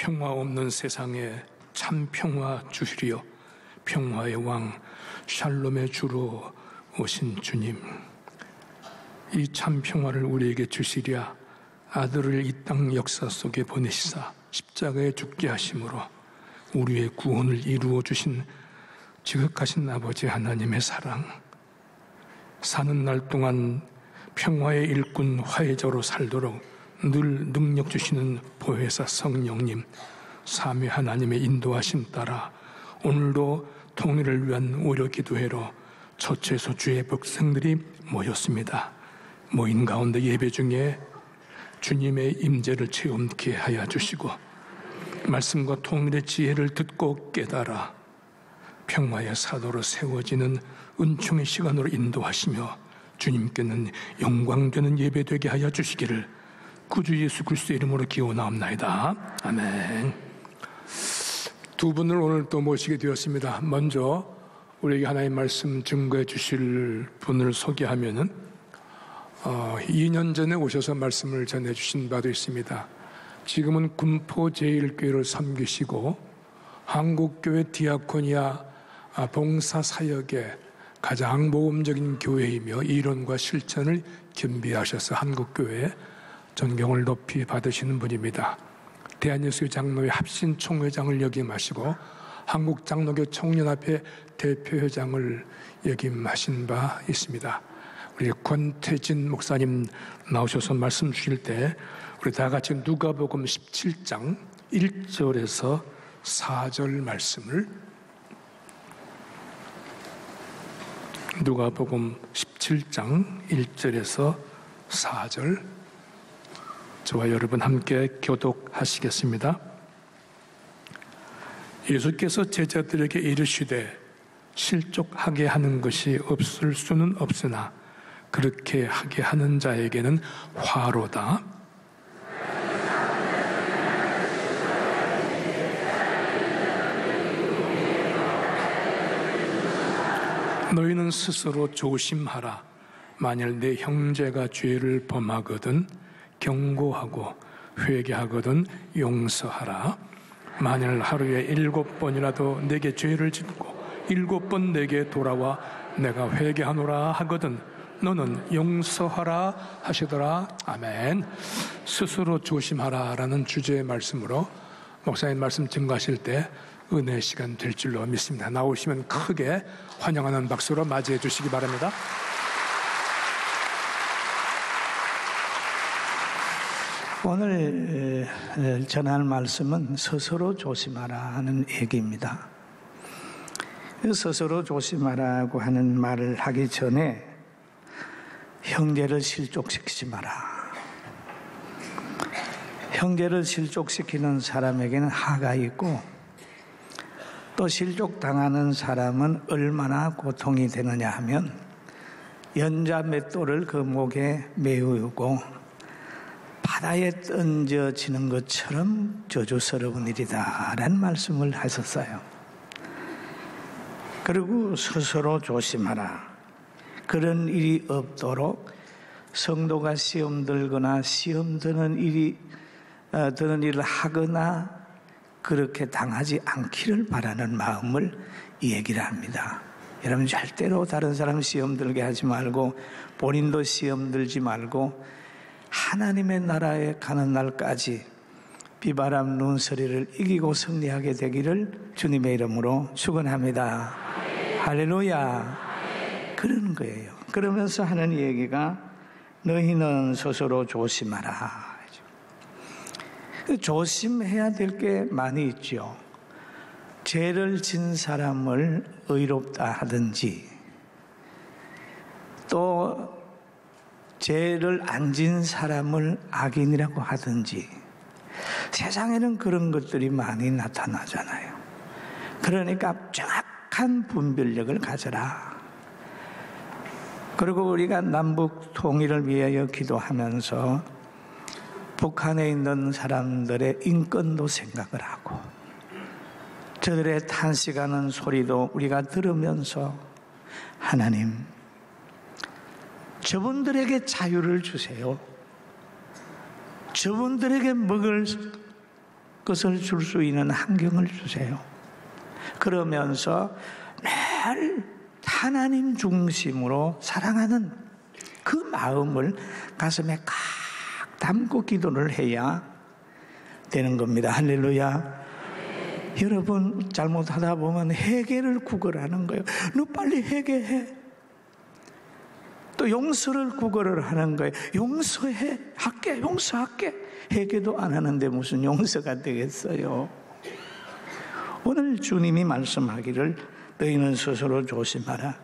평화 없는 세상에 참 평화 주시리여 평화의 왕 샬롬의 주로 오신 주님, 이 참 평화를 우리에게 주시랴 아들을 이 땅 역사 속에 보내시사 십자가에 죽게 하심으로 우리의 구원을 이루어 주신 지극하신 아버지 하나님의 사랑, 사는 날 동안 평화의 일꾼 화해자로 살도록 늘 능력 주시는 보혜사 성령님, 삼위 하나님의 인도하심 따라 오늘도 통일을 위한 오려 기도회로 처처에서 주의 백성들이 모였습니다. 모인 가운데 예배 중에 주님의 임재를 체험케 하여 주시고 말씀과 통일의 지혜를 듣고 깨달아 평화의 사도로 세워지는 은총의 시간으로 인도하시며 주님께는 영광되는 예배 되게 하여 주시기를 구주 예수 그리스도의 이름으로 기원하옵나이다. 아멘. 두 분을 오늘 또 모시게 되었습니다. 먼저 우리에게 하나님의 말씀 증거해 주실 분을 소개하면은 2년 전에 오셔서 말씀을 전해 주신 바도 있습니다. 지금은 군포 제1교회를 섬기시고 한국교회 디아코니아 봉사사역의 가장 모범적인 교회이며 이론과 실천을 겸비하셔서 한국교회 존경을 높이 받으시는 분입니다. 대한예수교 장로회 합신 총회장을 역임하시고 한국장로교 청년합회 대표회장을 역임하신 바 있습니다. 우리 권태진 목사님 나오셔서 말씀 주실 때 우리 다 같이 누가복음 17장 1절에서 4절 말씀을, 누가복음 17장 1절에서 4절 저와 여러분 함께 교독하시겠습니다. 예수께서 제자들에게 이르시되 실족하게 하는 것이 없을 수는 없으나 그렇게 하게 하는 자에게는 화로다. 너희는 스스로 조심하라. 만일 내 형제가 죄를 범하거든 경고하고 회개하거든 용서하라. 만일 하루에 7번이라도 내게 죄를 짓고 7번 내게 돌아와 내가 회개하노라 하거든 너는 용서하라 하시더라. 아멘. 스스로 조심하라 라는 주제의 말씀으로 목사님 말씀 증거하실 때 은혜의 시간 될 줄로 믿습니다. 나오시면 크게 환영하는 박수로 맞이해 주시기 바랍니다. 오늘 전할 말씀은 스스로 조심하라 하는 얘기입니다. 스스로 조심하라고 하는 말을 하기 전에 형제를 실족시키지 마라. 형제를 실족시키는 사람에게는 하가 있고 또 실족당하는 사람은 얼마나 고통이 되느냐 하면 연자 맷돌을 그 목에 메우고 바다에 던져지는 것처럼 저주스러운 일이다 라는 말씀을 하셨어요. 그리고 스스로 조심하라. 그런 일이 없도록 성도가 시험 들거나 시험 드는 일을 하거나 그렇게 당하지 않기를 바라는 마음을 얘기를 합니다. 여러분 절대로 다른 사람 시험 들게 하지 말고 본인도 시험 들지 말고 하나님의 나라에 가는 날까지 비바람 눈소리를 이기고 승리하게 되기를 주님의 이름으로 축원합니다. 할렐루야. 그러는 거예요. 그러면서 하는 얘기가 너희는 스스로 조심하라. 조심해야 될 게 많이 있죠. 죄를 진 사람을 의롭다 하든지 또 죄를 안 진 사람을 악인이라고 하든지 세상에는 그런 것들이 많이 나타나잖아요. 그러니까 정확한 분별력을 가져라. 그리고 우리가 남북 통일을 위하여 기도하면서 북한에 있는 사람들의 인권도 생각을 하고 저들의 탄식하는 소리도 우리가 들으면서 하나님 저분들에게 자유를 주세요. 저분들에게 먹을 것을 줄 수 있는 환경을 주세요. 그러면서 늘 하나님 중심으로 사랑하는 그 마음을 가슴에 꽉 담고 기도를 해야 되는 겁니다. 할렐루야. 여러분, 잘못하다 보면 회개를 구걸하는 거예요. 너 빨리 회개해. 또 용서를 구걸을 하는 거예요. 용서해. 할게. 용서할게. 회개도 안 하는데 무슨 용서가 되겠어요. 오늘 주님이 말씀하기를 너희는 스스로 조심하라.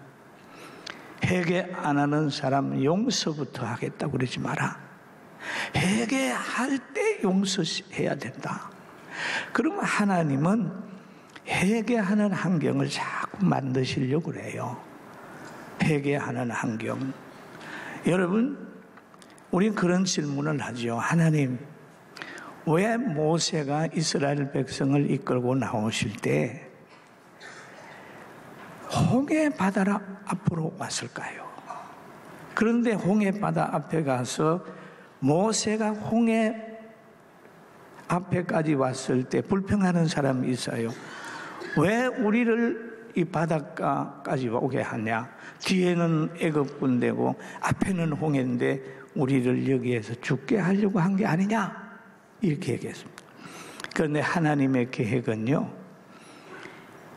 회개 안 하는 사람 용서부터 하겠다고 그러지 마라. 회개할 때 용서해야 된다. 그럼 하나님은 회개하는 환경을 자꾸 만드시려고 그래요. 회개하는 환경. 여러분, 우리 그런 질문을 하죠. 하나님, 왜 모세가 이스라엘 백성을 이끌고 나오실 때 홍해 바다 앞으로 왔을까요? 그런데 홍해 바다 앞에 가서 모세가 홍해 앞에까지 왔을 때 불평하는 사람이 있어요. 왜 우리를 이 바닷가까지 오게 하냐? 뒤에는 애굽 군대고 앞에는 홍해인데 우리를 여기에서 죽게 하려고 한 게 아니냐? 이렇게 얘기했습니다. 그런데 하나님의 계획은요,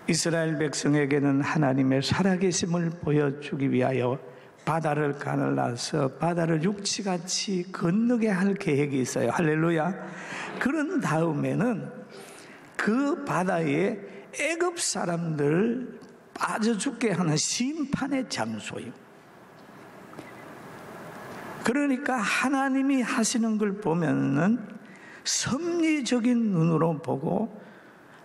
이스라엘 백성에게는 하나님의 살아계심을 보여주기 위하여 바다를 가늘러서 바다를 육지같이 건너게 할 계획이 있어요. 할렐루야. 그런 다음에는 그 바다에 애굽 사람들을 빠져 죽게 하는 심판의 장소예요. 그러니까 하나님이 하시는 걸 보면은 섭리적인 눈으로 보고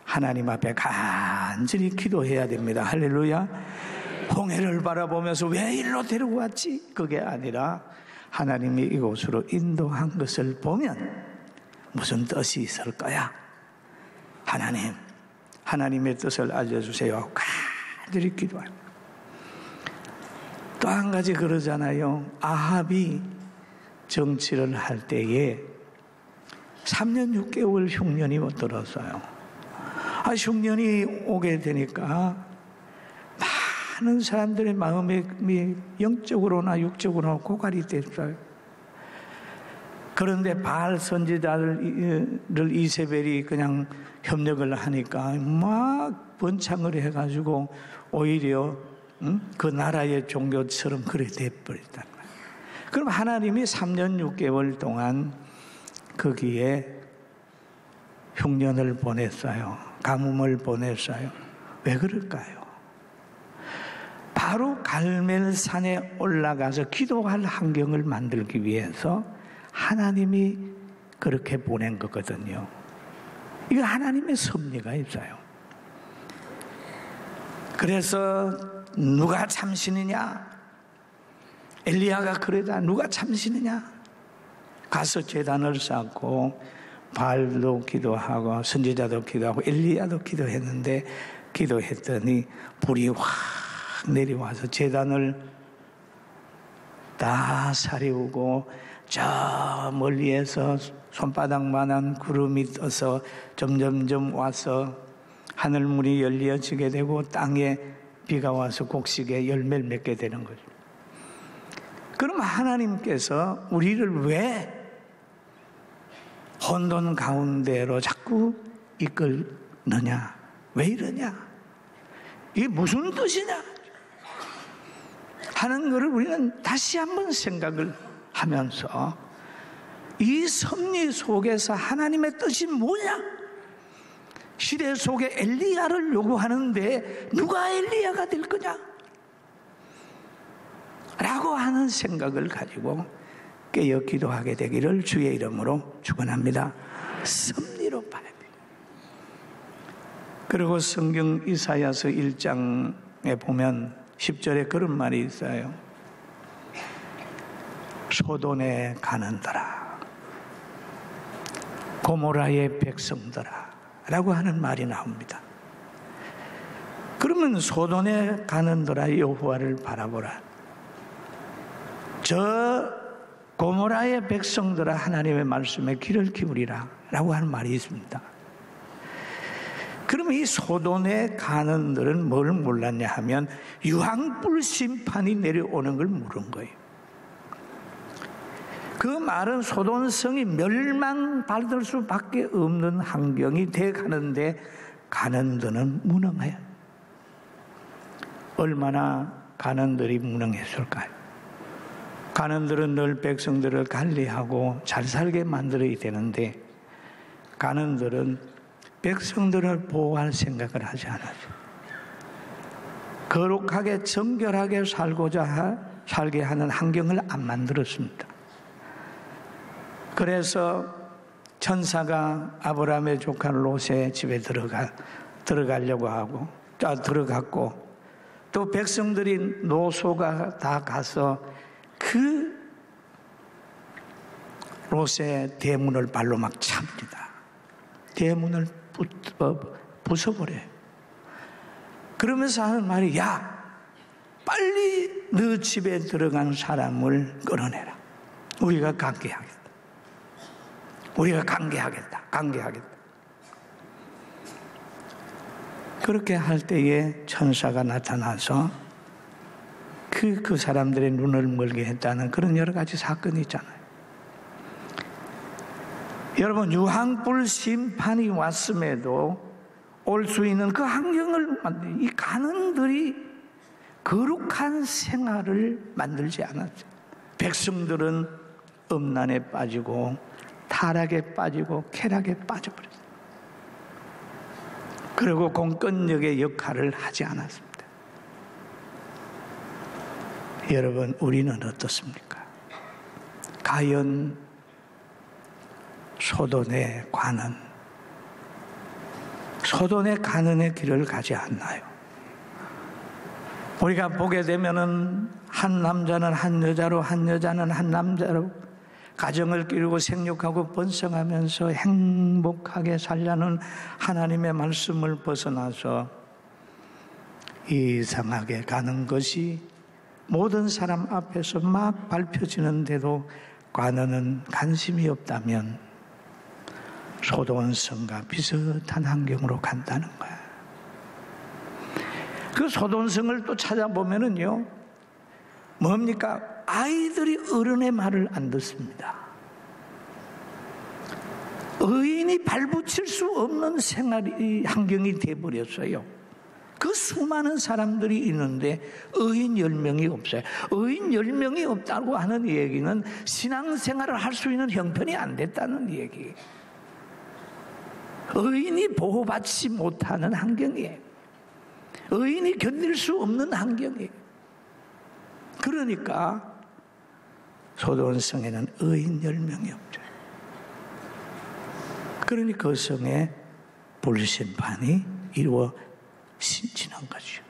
하나님 앞에 간절히 기도해야 됩니다. 할렐루야. 홍해를 바라보면서 왜 일로 데리고 왔지? 그게 아니라 하나님이 이곳으로 인도한 것을 보면 무슨 뜻이 있을 거야? 하나님, 하나님의 뜻을 알려주세요. 간절히 기도해요. 또 한 가지 그러잖아요. 아합이 정치를 할 때에 3년 6개월 흉년이 들었어요. 흉년이 오게 되니까 많은 사람들의 마음에 영적으로나 육적으로나 고갈이 됐어요. 그런데 바알 선지자를 이세벨이 그냥 협력을 하니까 막 번창을 해가지고 오히려 그 나라의 종교처럼 그래 돼버렸단 말이에요. 그럼 하나님이 3년 6개월 동안 거기에 흉년을 보냈어요. 가뭄을 보냈어요. 왜 그럴까요? 바로 갈멜산에 올라가서 기도할 환경을 만들기 위해서 하나님이 그렇게 보낸 거거든요. 이거 하나님의 섭리가 있어요. 그래서 누가 참신이냐? 엘리야가 그러다 누가 참신이냐? 가서 제단을 쌓고 바알도 기도하고 선지자도 기도하고 엘리야도 기도했는데 기도했더니 불이 확 내려와서 제단을 다 사리우고 저 멀리에서 손바닥만한 구름이 떠서 점점점 와서 하늘문이 열려지게 되고 땅에 비가 와서 곡식에 열매를 맺게 되는 거죠. 그럼 하나님께서 우리를 왜 혼돈 가운데로 자꾸 이끌느냐? 왜 이러냐? 이게 무슨 뜻이냐? 하는 것을 우리는 다시 한번 생각을 하면서 이 섭리 속에서 하나님의 뜻이 뭐냐? 시대 속에 엘리야를 요구하는데 누가 엘리야가 될 거냐? 라고 하는 생각을 가지고 깨어 기도하게 되기를 주의 이름으로 축원합니다. 섭리로 봐야 돼요. 그리고 성경 이사야서 1장에 보면 10절에 그런 말이 있어요. 소돈에 가는더라, 고모라의 백성들아 라고 하는 말이 나옵니다. 그러면 소돈에 가는더라 여호와를 바라보라. 저 고모라의 백성들아 하나님의 말씀에 귀를 기울이라 라고 하는 말이 있습니다. 그러면 이 소돔의 간원들은 뭘 몰랐냐 하면 유황불 심판이 내려오는 걸 모른 거예요. 그 말은 소돔성이 멸망받을 수밖에 없는 환경이 돼가는데 간원들은 무능해요. 얼마나 간원들이 무능했을까요? 간원들은 늘 백성들을 관리하고 잘 살게 만들어야 되는데 간원들은 백성들을 보호할 생각을 하지 않았죠. 거룩하게 정결하게 살게 하는 환경을 안 만들었습니다. 그래서 천사가 아브라함의 조카 롯의 집에 들어가려고 하고 들어갔고 또 백성들이 노소가 다 가서 그 롯의 대문을 발로 막 찹니다. 대문을 부숴버려요. 그러면서 하는 말이 야 빨리 너 집에 들어간 사람을 끌어내라. 우리가 관계하겠다. 우리가 관계하겠다. 그렇게 할 때에 천사가 나타나서 그 사람들의 눈을 멀게 했다는 그런 여러 가지 사건이 있잖아요. 여러분 유황불 심판이 왔음에도 올 수 있는 그 환경을 만든 이 간원들이 거룩한 생활을 만들지 않았죠. 백성들은 음란에 빠지고 타락에 빠지고 쾌락에 빠져버렸어요. 그리고 공권력의 역할을 하지 않았습니다. 여러분 우리는 어떻습니까? 과연 소돔의 간원의 길을 가지 않나요? 우리가 보게 되면은 한 남자는 한 여자로 한 여자는 한 남자로 가정을 기르고 생육하고 번성하면서 행복하게 살려는 하나님의 말씀을 벗어나서 이상하게 가는 것이 모든 사람 앞에서 막 밝혀지는데도 관원은 관심이 없다면 소돔성과 비슷한 환경으로 간다는 거야. 그 소돔성을 또 찾아보면은요, 뭡니까? 아이들이 어른의 말을 안 듣습니다. 의인이 발붙일 수 없는 생활이 환경이 되어버렸어요. 그 수많은 사람들이 있는데 의인 10명이 없어요. 의인 10명이 없다고 하는 얘기는 신앙생활을 할 수 있는 형편이 안 됐다는 얘기예요. 의인이 보호받지 못하는 환경이에요. 의인이 견딜 수 없는 환경이에요. 그러니까 소돔성에는 의인 10명이 없죠. 그러니 그 성에 불심판이 이루어지는 거죠.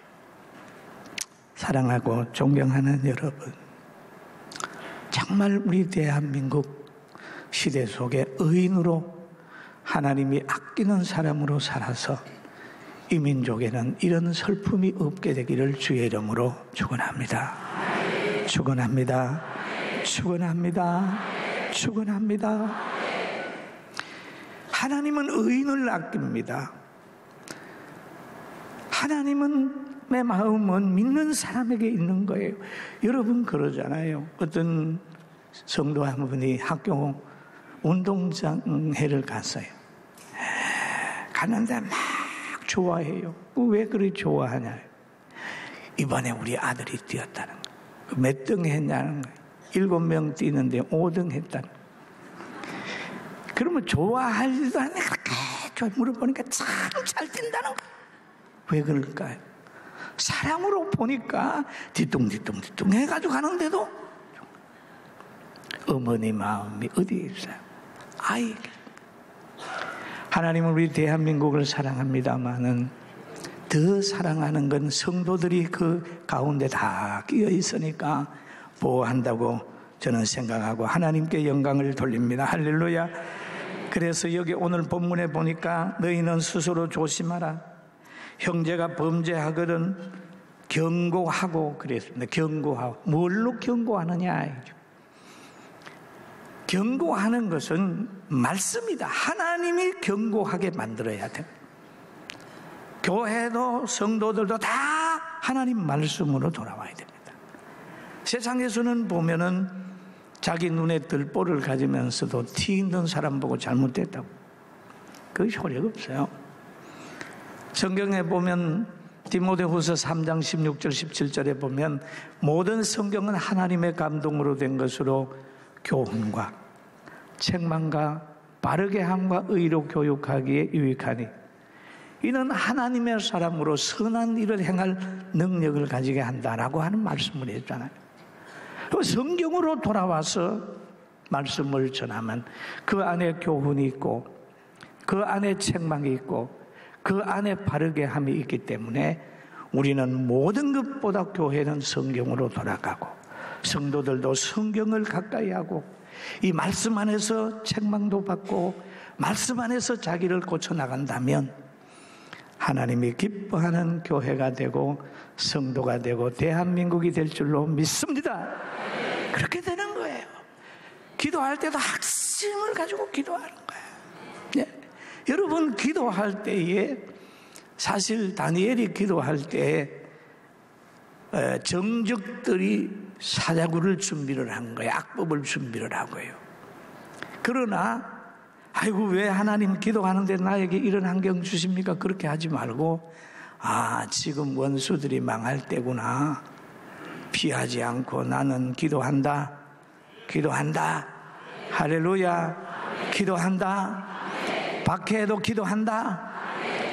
사랑하고 존경하는 여러분, 정말 우리 대한민국 시대 속에 의인으로 하나님이 아끼는 사람으로 살아서 이 민족에는 이런 슬픔이 없게 되기를 주의 이름으로 축원합니다. 축원합니다. 축원합니다. 축원합니다. 하나님은 의인을 아낍니다. 하나님의 마음은 믿는 사람에게 있는 거예요. 여러분 그러잖아요. 어떤 성도 한 분이 학교 운동장회를 갔어요. 갔는데 막 좋아해요. 왜 그리 좋아하냐? 이번에 우리 아들이 뛰었다는 거예요. 몇 등 했냐는 거예요. 7명 뛰는데 5등 했다는 거예요. 그러면 좋아하지도 않네. 그렇게 물어보니까 참 잘 뛴다는 거예요. 왜 그럴까요? 사랑으로 보니까 뒤뚱뒤뚱 해가지고 가는데도 어머니 마음이 어디에 있어요? 아이. 하나님은 우리 대한민국을 사랑합니다마는 더 사랑하는 건 성도들이 그 가운데 다 끼어 있으니까 보호한다고 저는 생각하고 하나님께 영광을 돌립니다. 할렐루야. 그래서 여기 오늘 본문에 보니까 너희는 스스로 조심하라. 형제가 범죄하거든 경고하고 그랬습니다. 경고하고. 뭘로 경고하느냐? 경고하는 것은 말씀이다. 하나님이 경고하게 만들어야 돼. 교회도 성도들도 다 하나님 말씀으로 돌아와야 됩니다. 세상에서는 보면은 자기 눈에 들보를 가지면서도 티 있는 사람 보고 잘못됐다고. 그게 효력 없어요. 성경에 보면 디모데후서 3장 16절 17절에 보면 모든 성경은 하나님의 감동으로 된 것으로 교훈과 책망과 바르게 함과 의로 교육하기에 유익하니 이는 하나님의 사람으로 선한 일을 행할 능력을 가지게 한다라고 하는 말씀을 했잖아요. 성경으로 돌아와서 말씀을 전하면 그 안에 교훈이 있고 그 안에 책망이 있고 그 안에 바르게 함이 있기 때문에 우리는 모든 것보다 교회는 성경으로 돌아가고 성도들도 성경을 가까이 하고 이 말씀 안에서 책망도 받고 말씀 안에서 자기를 고쳐나간다면 하나님이 기뻐하는 교회가 되고 성도가 되고 대한민국이 될 줄로 믿습니다. 그렇게 되는 거예요. 기도할 때도 확신을 가지고 기도하는 거예요. 네. 여러분 기도할 때에 사실 다니엘이 기도할 때에 정적들이 사자굴을 준비를 한 거예요. 악법을 준비를 하고요. 그러나 아이고 왜 하나님 기도하는데 나에게 이런 환경 주십니까? 그렇게 하지 말고 지금 원수들이 망할 때구나. 피하지 않고 나는 기도한다. 할렐루야. 기도한다. 박해해도 기도한다.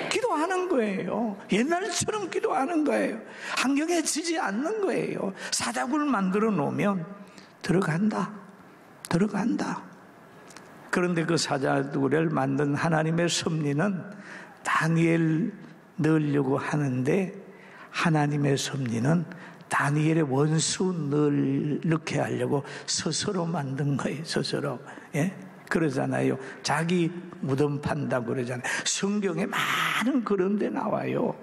기도하는 거예요. 옛날처럼 기도하는 거예요. 환경에 지지 않는 거예요. 사자굴 만들어 놓으면 들어간다. 그런데 그 사자굴을 만든 하나님의 섭리는 다니엘 넣으려고 하는데 하나님의 섭리는 다니엘의 원수 넣게 하려고 스스로 만든 거예요. 스스로. 예? 그러잖아요. 자기 무덤 판다고 그러잖아요. 성경에 많은 그런 데 나와요.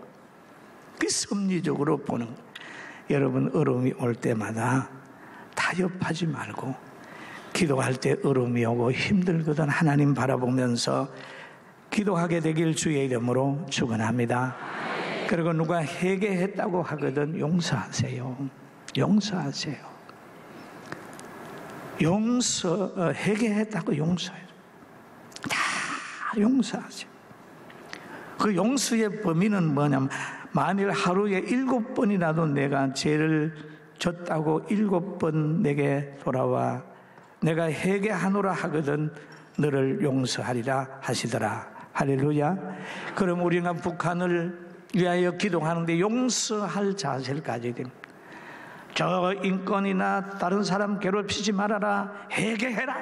그 섭리적으로 보는 거예요. 여러분 어려움이 올 때마다 타협하지 말고 기도할 때 어려움이 오고 힘들거든 하나님 바라보면서 기도하게 되길 주의 이름으로 축원합니다. 그리고 누가 회개했다고 하거든 용서하세요. 회개했다고 용서해요. 다 용서하세요. 그 용서의 범위는 뭐냐면 만일 하루에 7번이라도 내가 죄를 졌다고 7번 내게 돌아와 내가 회개하노라 하거든 너를 용서하리라 하시더라. 할렐루야. 그럼 우리가 북한을 위하여 기도하는데 용서할 자세를 가져야 됩니다. 저 인권이나 다른 사람 괴롭히지 말아라. 회개해라.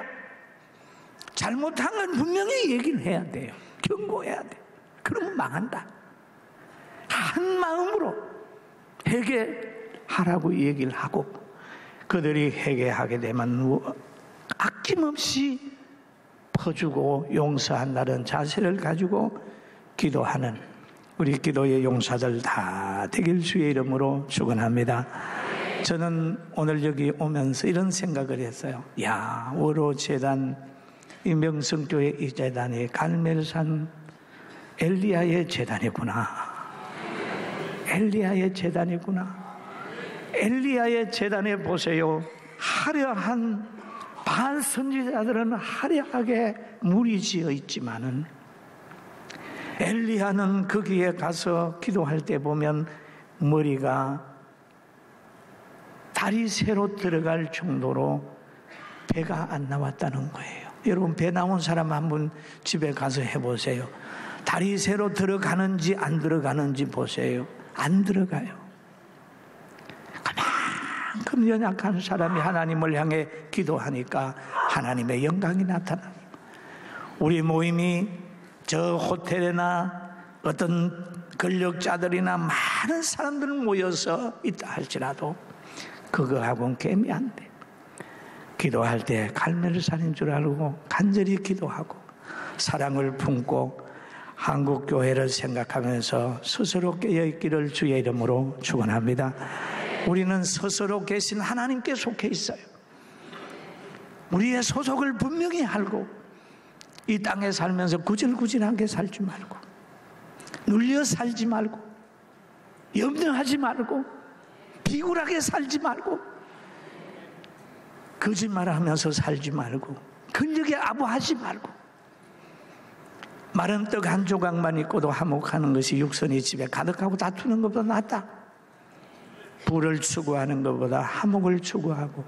잘못한 건 분명히 얘기를 해야 돼요. 경고해야 돼. 그러면 망한다. 한 마음으로 회개하라고 얘기를 하고 그들이 회개하게 되면 아낌없이 퍼주고 용서한다는 자세를 가지고 기도하는 우리 기도의 용사들 다 되길 주의 이름으로 축원합니다. 저는 오늘 여기 오면서 이런 생각을 했어요. 월호재단 이 명성교회 이 재단이 갈멜산 엘리야의 재단이구나. 엘리야의 재단에 보세요. 화려한 바알 선지자들은 화려하게 물이 지어 있지만은 엘리야는 거기에 가서 기도할 때 보면 머리가 다리 새로 들어갈 정도로 배가 안 나왔다는 거예요. 여러분 배 나온 사람 한번 집에 가서 해보세요. 다리 새로 들어가는지 안 들어가는지 보세요. 안 들어가요. 그만큼 연약한 사람이 하나님을 향해 기도하니까 하나님의 영광이 나타나요. 우리 모임이 저 호텔이나 어떤 권력자들이나 많은 사람들 모여서 있다 할지라도 그거하고는 게임이 안 돼. 기도할 때 갈멜산인 줄 알고 간절히 기도하고 사랑을 품고 한국교회를 생각하면서 스스로 깨어있기를 주의 이름으로 축원합니다. 우리는 스스로 계신 하나님께 속해 있어요. 우리의 소속을 분명히 알고 이 땅에 살면서 구질구질하게 살지 말고 눌려 살지 말고, 염려하지 말고, 비굴하게 살지 말고, 거짓말하면서 살지 말고, 근력에 아부하지 말고, 마른 떡 한 조각만 있고도 화목하는 것이 육선이 집에 가득하고 다투는 것보다 낫다. 부를 추구하는 것보다 화목을 추구하고,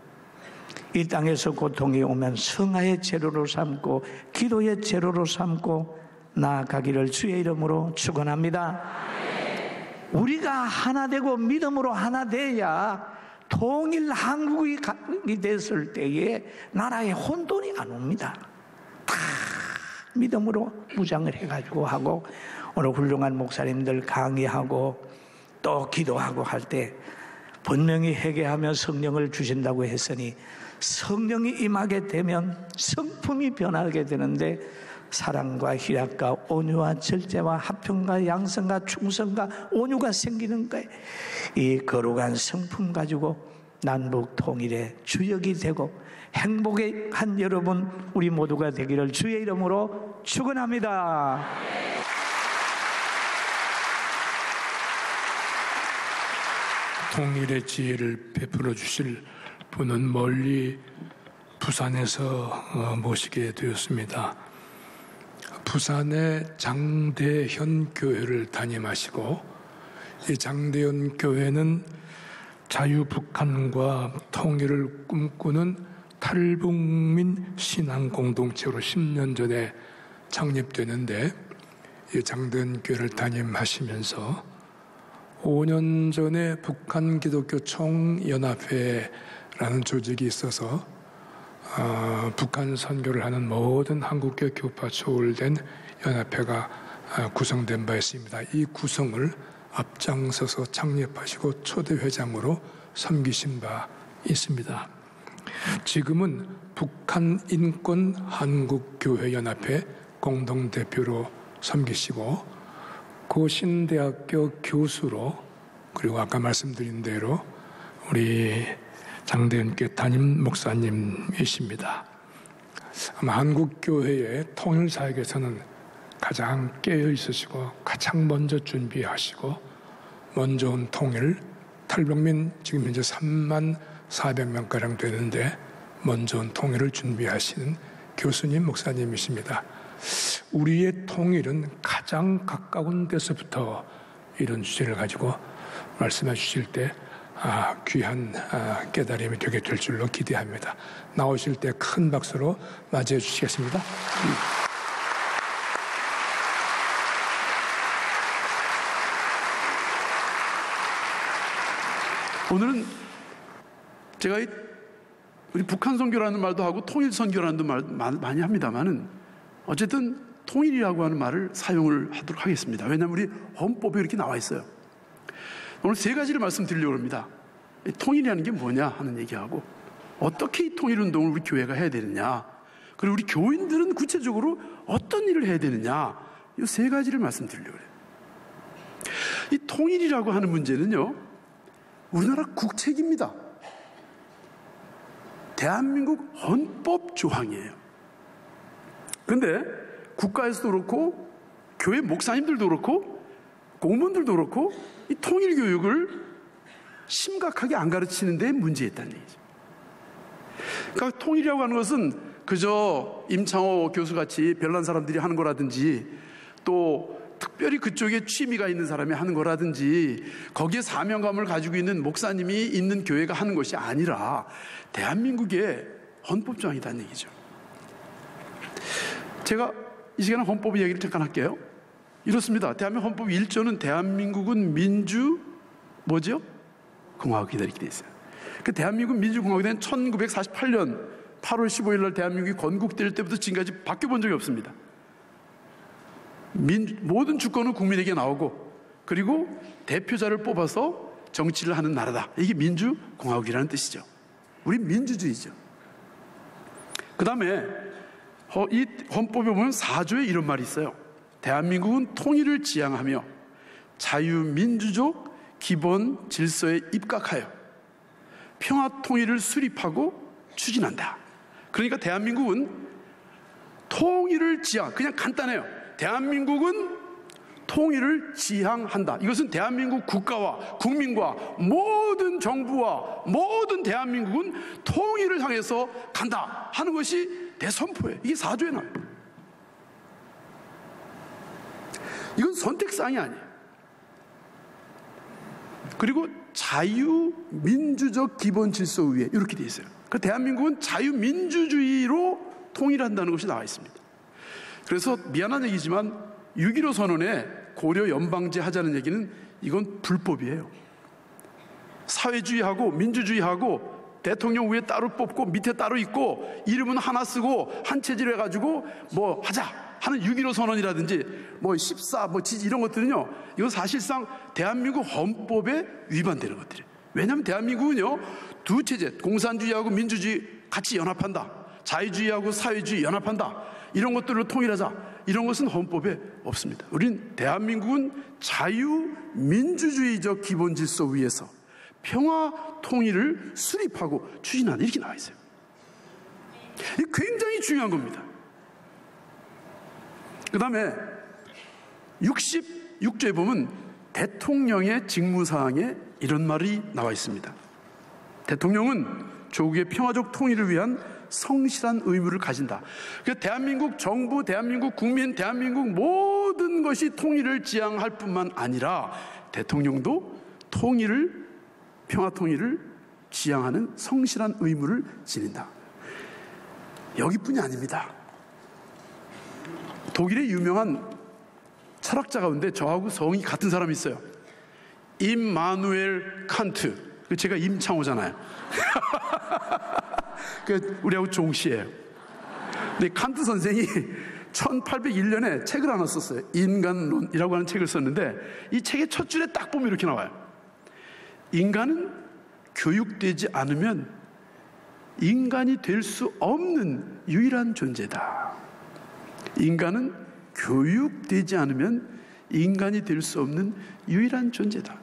이 땅에서 고통이 오면 성화의 재료로 삼고 기도의 재료로 삼고 나아가기를 주의 이름으로 축원합니다. 우리가 하나 되고 믿음으로 하나 돼야 통일 한국이 됐을 때에 나라에 혼돈이 안 옵니다. 다 믿음으로 무장을 해가지고 하고, 오늘 훌륭한 목사님들 강의하고 또 기도하고 할 때 분명히 회개하며 성령을 주신다고 했으니, 성령이 임하게 되면 성품이 변하게 되는데 사랑과 희락과 온유와 절제와 화평과 양성과 충성과 온유가 생기는 거예요. 이 거룩한 성품 가지고 남북 통일의 주역이 되고 행복의 한 여러분, 우리 모두가 되기를 주의 이름으로 축원합니다. 통일의 지혜를 베풀어 주실 분은 멀리 부산에서 모시게 되었습니다. 부산의 장대현 교회를 담임하시고, 이 장대현 교회는 자유북한과 통일을 꿈꾸는 탈북민 신앙 공동체로 10년 전에 창립되는데, 이 장대현 교회를 담임하시면서 5년 전에 북한 기독교 총연합회라는 조직이 있어서 북한 선교를 하는 모든 한국교 교파 초월된 연합회가 구성된 바 있습니다. 이 구성을 앞장서서 창립하시고 초대 회장으로 섬기신 바 있습니다. 지금은 북한 인권 한국교회연합회 공동대표로 섬기시고, 고신대학교 교수로, 그리고 아까 말씀드린 대로 우리 장대현교회 담임 목사님이십니다. 아마 한국교회의 통일사역에서는 가장 깨어 있으시고 가장 먼저 준비하시고 먼저 온 통일, 탈북민 지금 현재 3만 400명가량 되는데 먼저 온 통일을 준비하시는 교수님, 목사님이십니다. 우리의 통일은 가장 가까운 데서부터 이런 주제를 가지고 말씀해 주실 때 귀한 깨달음이 되게 될 줄로 기대합니다. 나오실 때 큰 박수로 맞이해 주시겠습니다. 오늘은 제가 우리 북한 선교라는 말도 하고 통일 선교라는 말 많이 합니다만은, 어쨌든 통일이라고 하는 말을 사용을 하도록 하겠습니다. 왜냐하면 우리 헌법에 이렇게 나와 있어요. 오늘 세 가지를 말씀드리려고 합니다. 통일이라는 게 뭐냐 하는 얘기하고, 어떻게 이 통일운동을 우리 교회가 해야 되느냐, 그리고 우리 교인들은 구체적으로 어떤 일을 해야 되느냐, 이 세 가지를 말씀드리려고 해요. 이 통일이라고 하는 문제는요, 우리나라 국책입니다. 대한민국 헌법 조항이에요. 근데 국가에서도 그렇고 교회 목사님들도 그렇고 공무원들도 그렇고 이 통일 교육을 심각하게 안 가르치는 데 문제가 있다는 얘기죠. 그러니까 통일이라고 하는 것은 그저 임창호 교수같이 별난 사람들이 하는 거라든지, 또 특별히 그쪽에 취미가 있는 사람이 하는 거라든지, 거기에 사명감을 가지고 있는 목사님이 있는 교회가 하는 것이 아니라 대한민국의 헌법 조항이라는 얘기죠. 제가 이 시간에 헌법 이야기를 잠깐 할게요. 이렇습니다. 대한민국 헌법 1조는 대한민국은 뭐죠? 공화국이다, 이렇게 돼 있어요. 그 대한민국 민주공화국이 된 1948년 8월 15일 날 대한민국이 건국될 때부터 지금까지 바뀌어본 적이 없습니다. 모든 주권은 국민에게 나오고, 그리고 대표자를 뽑아서 정치를 하는 나라다. 이게 민주공화국이라는 뜻이죠. 우리 민주주의죠. 그 다음에 이 헌법에 보면 4조에 이런 말이 있어요. 대한민국은 통일을 지향하며 자유민주적 기본 질서에 입각하여 평화 통일을 수립하고 추진한다. 그러니까 대한민국은 통일을 그냥 간단해요. 대한민국은 통일을 지향한다. 이것은 대한민국 국가와 국민과 모든 정부와 모든 대한민국은 통일을 향해서 간다 하는 것이 대선포예요. 이게 4조에 나와요. 이건 선택사항이 아니에요. 그리고 자유민주적 기본질서위에 이렇게 되어 있어요. 그 대한민국은 자유민주주의로 통일한다는 것이 나와 있습니다. 그래서 미안한 얘기지만 6.15 선언에 고려 연방제 하자는 얘기는 이건 불법이에요. 사회주의하고 민주주의하고 대통령 위에 따로 뽑고 밑에 따로 있고 이름은 하나 쓰고 한 체제로 해가지고 뭐 하자 하는 6.15 선언이라든지 뭐 14, 뭐 지지 이런 것들은요, 이건 사실상 대한민국 헌법에 위반되는 것들이에요. 왜냐하면 대한민국은요, 두 체제, 공산주의하고 민주주의 같이 연합한다. 자유주의하고 사회주의 연합한다. 이런 것들로 통일하자. 이런 것은 헌법에 없습니다. 우린 대한민국은 자유민주주의적 기본질서 위에서 평화 통일을 수립하고 추진한다. 이렇게 나와 있어요. 이게 굉장히 중요한 겁니다. 그 다음에 66조에 보면 대통령의 직무사항에 이런 말이 나와 있습니다. 대통령은 조국의 평화적 통일을 위한 성실한 의무를 가진다. 그러니까 대한민국 정부, 대한민국 국민, 대한민국 모든 것이 통일을 지향할 뿐만 아니라 대통령도 통일을, 평화 통일을 지향하는 성실한 의무를 지닌다. 여기뿐이 아닙니다. 독일의 유명한 철학자 가운데 저하고 성이 같은 사람이 있어요. 임마누엘 칸트. 제가 임창호잖아요. 우리하고 종씨예요. 근데 칸트 선생이 1801년에 책을 하나 썼어요. 인간론이라고 하는 책을 썼는데 이 책의 첫 줄에 딱 보면 이렇게 나와요. 인간은 교육되지 않으면 인간이 될 수 없는 유일한 존재다. 인간은 교육되지 않으면 인간이 될 수 없는 유일한 존재다.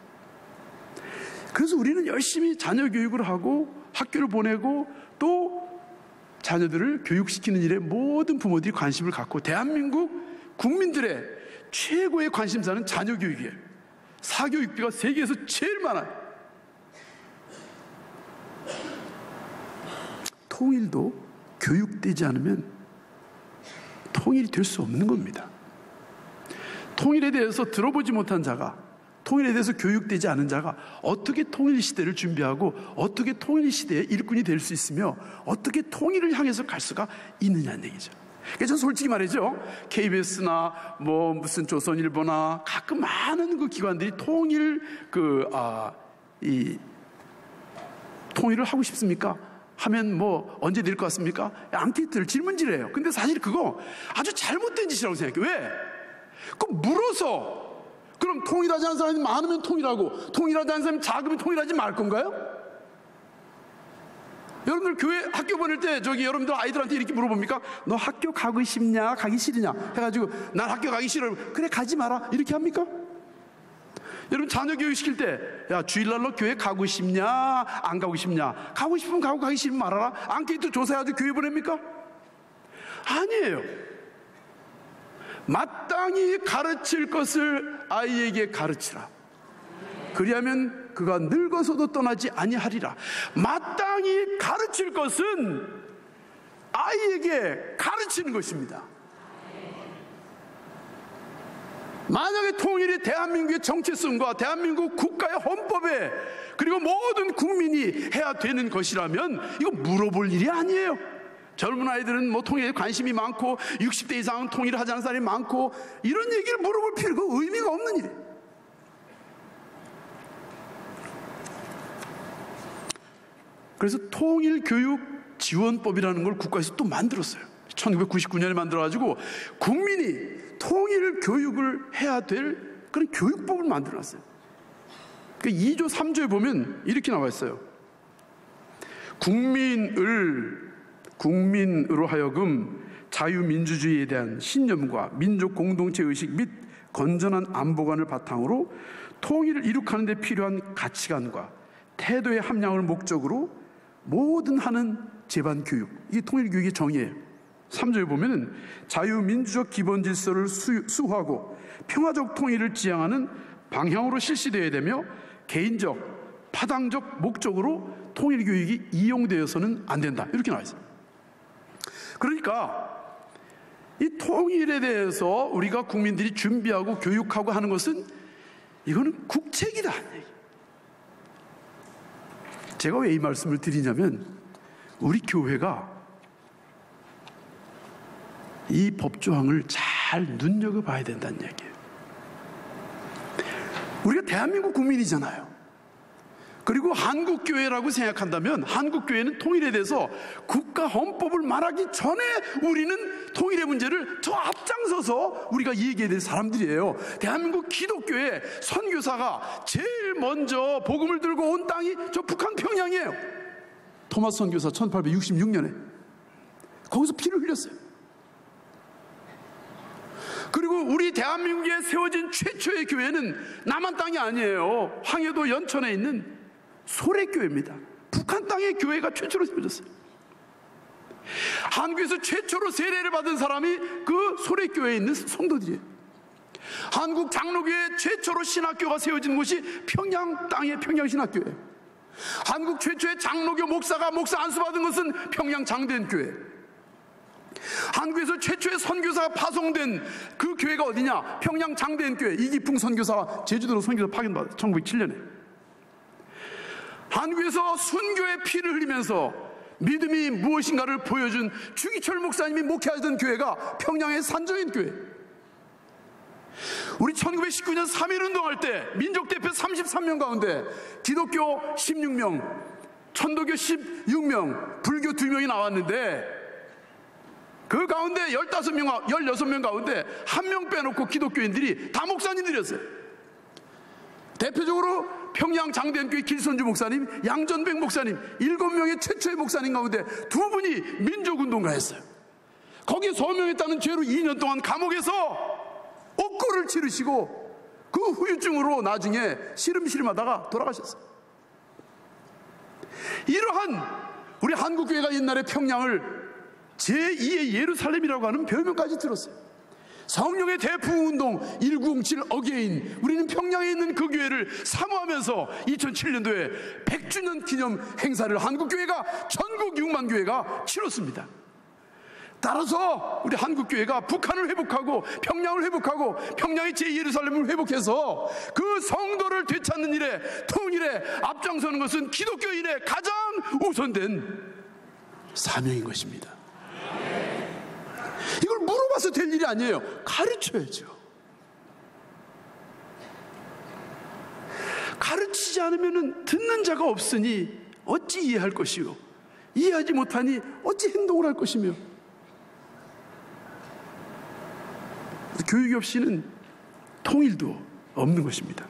그래서 우리는 열심히 자녀 교육을 하고 학교를 보내고 또 자녀들을 교육시키는 일에 모든 부모들이 관심을 갖고 대한민국 국민들의 최고의 관심사는 자녀 교육이에요. 사교육비가 세계에서 제일 많아요. 통일도 교육되지 않으면 통일이 될 수 없는 겁니다. 통일에 대해서 들어보지 못한 자가, 통일에 대해서 교육되지 않은 자가 어떻게 통일 시대를 준비하고 어떻게 통일 시대의 일꾼이 될 수 있으며 어떻게 통일을 향해서 갈 수가 있느냐는 얘기죠. 그래서 저는 솔직히 말이죠, KBS나 뭐 무슨 조선일보나 가끔 많은 그 기관들이 통일을 하고 싶습니까? 하면 뭐 언제 될 것 같습니까? 앙케이트를 질문지래요. 근데 사실 그거 아주 잘못된 짓이라고 생각해요. 왜? 그거 물어서 그럼 통일하지 않은 사람이 많으면 통일하고 통일하지 않은 사람이 작으면 통일하지 말 건가요? 여러분들 교회 학교 보낼 때 여러분들 아이들한테 이렇게 물어봅니까? 너 학교 가고 싶냐 가기 싫으냐 해가지고 난 학교 가기 싫어요. 그래 가지 마라 이렇게 합니까? 여러분 자녀 교육 시킬 때 야 주일날 너 교회 가고 싶냐 안 가고 싶냐, 가고 싶으면 가고 가기 싫으면 말아라, 앙케이트 조사해가지고 교회 보냅니까? 아니에요. 마땅히 가르칠 것을 아이에게 가르치라. 그리하면 그가 늙어서도 떠나지 아니하리라. 마땅히 가르칠 것은 아이에게 가르치는 것입니다. 만약에 통일이 대한민국의 정체성과 대한민국 국가의 헌법에 그리고 모든 국민이 해야 되는 것이라면 이거 물어볼 일이 아니에요. 젊은 아이들은 뭐 통일에 관심이 많고 60대 이상은 통일을 하지 않는 사람이 많고 이런 얘기를 물어볼 필요가 의미가 없는 일이에요. 그래서 통일교육지원법이라는 걸 국가에서 또 만들었어요. 1999년에 만들어가지고 국민이 통일 교육을 해야 될 그런 교육법을 만들어놨어요. 그 2조 3조에 보면 이렇게 나와 있어요. 국민으로 하여금 자유민주주의에 대한 신념과 민족 공동체 의식 및 건전한 안보관을 바탕으로 통일을 이룩하는 데 필요한 가치관과 태도의 함량을 목적으로 모든 하는 제반 교육, 이게 통일교육의 정의예요. 3조에 보면은 자유민주적 기본질서를 수호하고 평화적 통일을 지향하는 방향으로 실시되어야 되며 개인적, 파당적 목적으로 통일교육이 이용되어서는 안 된다. 이렇게 나와 있어요. 그러니까 이 통일에 대해서 우리가 국민들이 준비하고 교육하고 하는 것은 이거는 국책이다. 제가 왜 이 말씀을 드리냐면 우리 교회가 이 법조항을 잘 눈여겨봐야 된다는 얘기예요. 우리가 대한민국 국민이잖아요. 그리고 한국교회라고 생각한다면 한국교회는 통일에 대해서 국가 헌법을 말하기 전에 우리는 통일의 문제를 저 앞장서서 우리가 얘기해야 될 사람들이에요. 대한민국 기독교의 선교사가 제일 먼저 복음을 들고 온 땅이 저 북한 평양이에요. 토마스 선교사 1866년에 거기서 피를 흘렸어요. 그리고 우리 대한민국에 세워진 최초의 교회는 남한 땅이 아니에요. 황해도 연천에 있는 소래교회입니다. 북한 땅의 교회가 최초로 세워졌어요. 한국에서 최초로 세례를 받은 사람이 그 소래교회에 있는 성도들이에요. 한국 장로교회 최초로 신학교가 세워진 곳이 평양 땅의 평양신학교예요. 한국 최초의 장로교 목사가 목사 안수받은 것은 평양 장대교회. 한국에서 최초의 선교사가 파송된 그 교회가 어디냐? 평양 장대교회. 이기풍 선교사가 제주도로 선교사 파견받았어요. 1907년에. 한국에서 순교의 피를 흘리면서 믿음이 무엇인가를 보여준 주기철 목사님이 목회하던 교회가 평양의 산정인 교회. 우리 1919년 3.1운동할 때 민족대표 33명 가운데 기독교 16명, 천도교 16명, 불교 2명이 나왔는데 그 가운데 15명, 16명 가운데 1명 빼놓고 기독교인들이 다 목사님들이었어요. 대표적으로 평양 장대교회 길선주 목사님, 양전백 목사님, 7명의 최초의 목사님 가운데 2분이 민족운동가였어요. 거기에 소명했다는 죄로 2년 동안 감옥에서 옥고를 치르시고 그 후유증으로 나중에 시름시름하다가 돌아가셨어요. 이러한 우리 한국교회가 옛날에 평양을 제2의 예루살렘이라고 하는 별명까지 들었어요. 성령의 대풍운동 1907 어게인, 우리는 평양에 있는 그 교회를 사모하면서 2007년도에 100주년 기념 행사를 한국교회가, 전국 6만 교회가 치렀습니다. 따라서 우리 한국교회가 북한을 회복하고 평양을 회복하고 평양의 제2예루살렘을 회복해서 그 성도를 되찾는 일에, 통일에 앞장서는 것은 기독교인의 가장 우선된 사명인 것입니다. 이걸 물어봐서 될 일이 아니에요. 가르쳐야죠. 가르치지 않으면 듣는 자가 없으니 어찌 이해할 것이요, 이해하지 못하니 어찌 행동을 할 것이며. 교육이 없이는 통일도 없는 것입니다.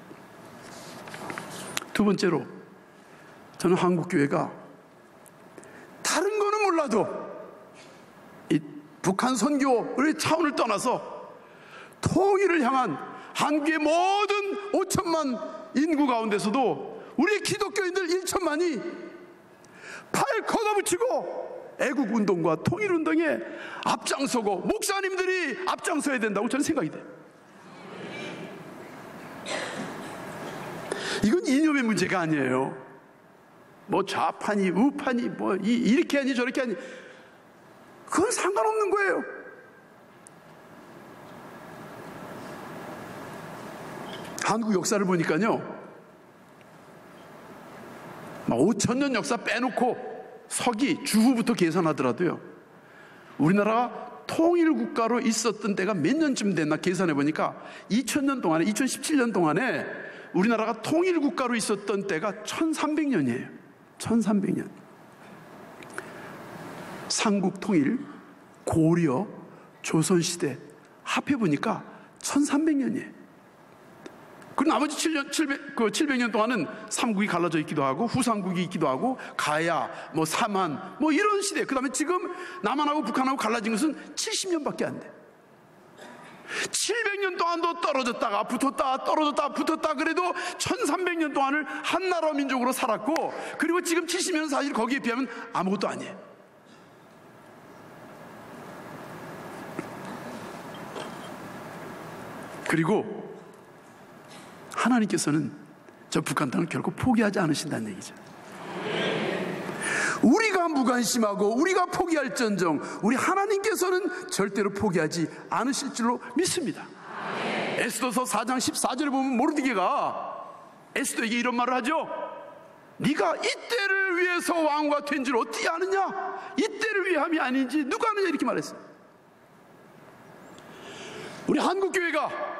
두 번째로, 저는 한국교회가 다른 거는 몰라도 이 북한 선교의 차원을 떠나서 통일을 향한 한국의 모든 5천만 인구 가운데서도 우리 기독교인들 1천만이 팔 걷어붙이고 애국운동과 통일운동에 앞장서고 목사님들이 앞장서야 된다고 저는 생각이 돼요. 이건 이념의 문제가 아니에요. 뭐 좌파니 우파니 뭐 이렇게 하니 저렇게 하니 그건 상관없는 거예요. 한국 역사를 보니까요, 5,000년 역사 빼놓고 서기 주후부터 계산하더라도요, 우리나라가 통일국가로 있었던 때가 몇 년쯤 됐나 계산해 보니까 2000년 동안에, 2017년 동안에 우리나라가 통일국가로 있었던 때가 1300년이에요. 1300년. 삼국통일, 고려, 조선시대 합해보니까 1300년이에요. 그 나머지 700년 동안은 삼국이 갈라져 있기도 하고 후삼국이 있기도 하고 가야, 뭐 삼한, 뭐 이런 시대. 그 다음에 지금 남한하고 북한하고 갈라진 것은 70년밖에 안 돼. 700년 동안도 떨어졌다가 붙었다 떨어졌다 붙었다 그래도 1300년 동안을 한나라 민족으로 살았고, 그리고 지금 70년은 사실 거기에 비하면 아무것도 아니에요. 그리고 하나님께서는 저 북한 땅을 결코 포기하지 않으신다는 얘기죠. 우리가 무관심하고 우리가 포기할전정 우리 하나님께서는 절대로 포기하지 않으실 줄로 믿습니다. 에스더서 4장 14절에 보면 모르드게가 에스더에게 이런 말을 하죠. 네가 이때를 위해서 왕후가 된 줄 어떻게 아느냐? 이때를 위함이 아닌지 누가 아느냐? 이렇게 말했어요. 우리 한국교회가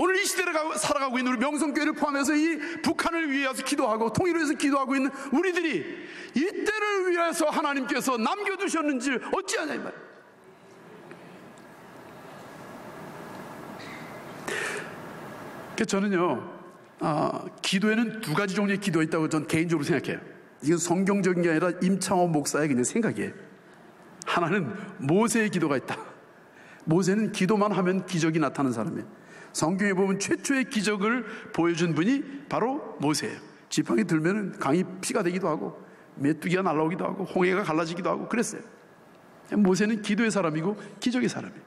오늘 이 시대를 살아가고 있는 우리 명성교회를 포함해서 이 북한을 위해서 기도하고 통일을 위해서 기도하고 있는 우리들이 이때를 위해서 하나님께서 남겨두셨는지 어찌하냐 이 말이에요. 저는요 기도에는 두 가지 종류의 기도가 있다고 저는 개인적으로 생각해요. 이건 성경적인 게 아니라 임창호 목사의 그냥 생각이에요. 하나는 모세의 기도가 있다. 모세는 기도만 하면 기적이 나타나는 사람이에요. 성경에 보면 최초의 기적을 보여준 분이 바로 모세예요. 지팡이 들면 강이 피가 되기도 하고 메뚜기가 날아오기도 하고 홍해가 갈라지기도 하고 그랬어요. 모세는 기도의 사람이고 기적의 사람이에요.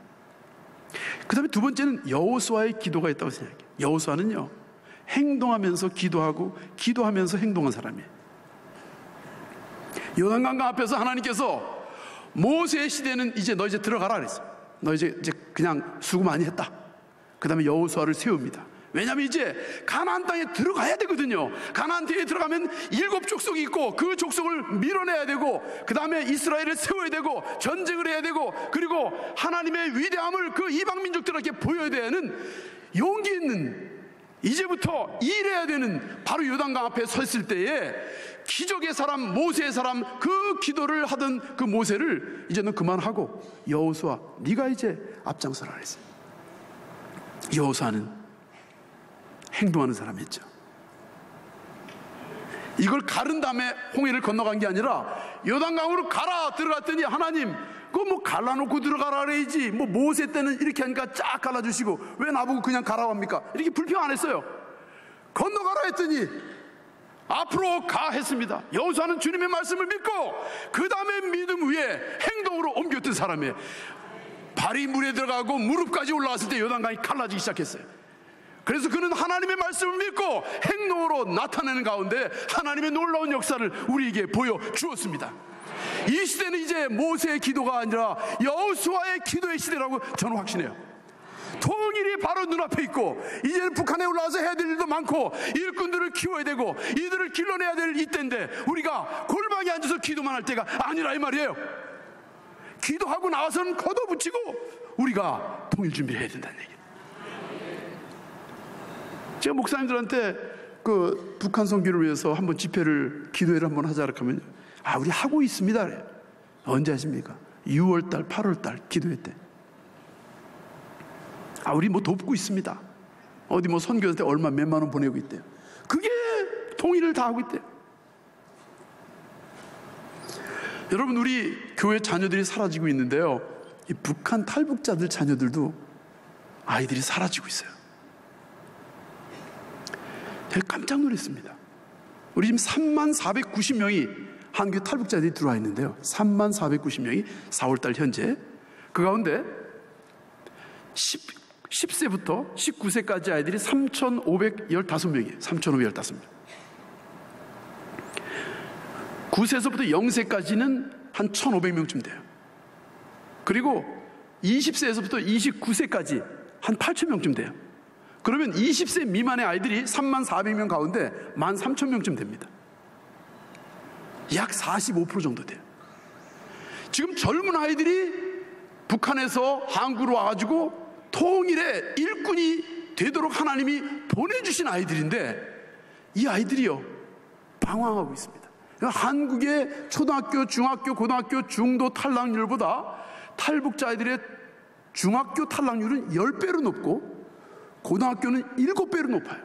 그 다음에 두 번째는 여호수아의 기도가 있다고 생각해요. 여호수아는요 행동하면서 기도하고 기도하면서 행동한 사람이에요. 요단강 앞에서 하나님께서 모세의 시대는 이제 너 이제 들어가라 그랬어요. 너 이제 그냥 수고 많이 했다. 그 다음에 여호수아를 세웁니다. 왜냐하면 이제 가나안 땅에 들어가야 되거든요. 가나안 땅에 들어가면 7 족속이 있고 그 족속을 밀어내야 되고 그 다음에 이스라엘을 세워야 되고 전쟁을 해야 되고 그리고 하나님의 위대함을 그 이방 민족들에게 보여야 되는 용기 있는 이제부터 일해야 되는 바로 요단강 앞에 섰을 때에 기적의 사람 모세의 사람 그 기도를 하던 그 모세를 이제는 그만하고 여호수아 네가 이제 앞장서라 그랬어요. 여호수아는 행동하는 사람이었죠. 이걸 가른 다음에 홍해를 건너간 게 아니라 요단강으로 가라 들어갔더니 하나님 그거 뭐 갈라놓고 들어가라 그래야지 뭐 모세 때는 이렇게 하니까 쫙 갈라주시고 왜 나보고 그냥 가라고 합니까? 이렇게 불평 안 했어요. 건너가라 했더니 앞으로 가 했습니다. 여호수아는 주님의 말씀을 믿고 그 다음에 믿음 위에 행동으로 옮겼던 사람이에요. 발이 물에 들어가고 무릎까지 올라왔을 때 요단강이 갈라지기 시작했어요. 그래서 그는 하나님의 말씀을 믿고 행동으로 나타내는 가운데 하나님의 놀라운 역사를 우리에게 보여주었습니다. 이 시대는 이제 모세의 기도가 아니라 여호수아의 기도의 시대라고 저는 확신해요. 통일이 바로 눈앞에 있고 이제는 북한에 올라와서 해야 될 일도 많고 일꾼들을 키워야 되고 이들을 길러내야 될 이때인데 우리가 골방에 앉아서 기도만 할 때가 아니라 이 말이에요. 기도하고 나와서는 걷어붙이고 우리가 통일 준비를 해야 된다는 얘기예요. 제가 목사님들한테 그 북한 선교를 위해서 한번 집회를 기도회를 한번 하자 하면 우리 하고 있습니다 그래요. 언제 하십니까? 6월달 8월달 기도회 때 우리 뭐 돕고 있습니다. 어디 뭐 선교한테 얼마 몇만 원 보내고 있대요. 그게 통일을 다 하고 있대요. 여러분 우리 교회 자녀들이 사라지고 있는데요 이 북한 탈북자들 자녀들도 아이들이 사라지고 있어요. 제가 깜짝 놀랐습니다. 우리 지금 3490명이 한국에 탈북자들이 들어와 있는데요 3490명이 4월달 현재 그 가운데 10세부터 19세까지 아이들이 3515명이에요 3515명 9세에서부터 0세까지는 한 1500명쯤 돼요. 그리고 20세에서부터 29세까지 한 8000명쯤 돼요. 그러면 20세 미만의 아이들이 3400명 가운데 13,000명쯤 됩니다. 약 45% 정도 돼요. 지금 젊은 아이들이 북한에서 한국으로 와가지고 통일의 일꾼이 되도록 하나님이 보내주신 아이들인데 이 아이들이요 방황하고 있습니다. 한국의 초등학교, 중학교, 고등학교 중도 탈락률보다 탈북자 아이들의 중학교 탈락률은 10배로 높고 고등학교는 7배로 높아요.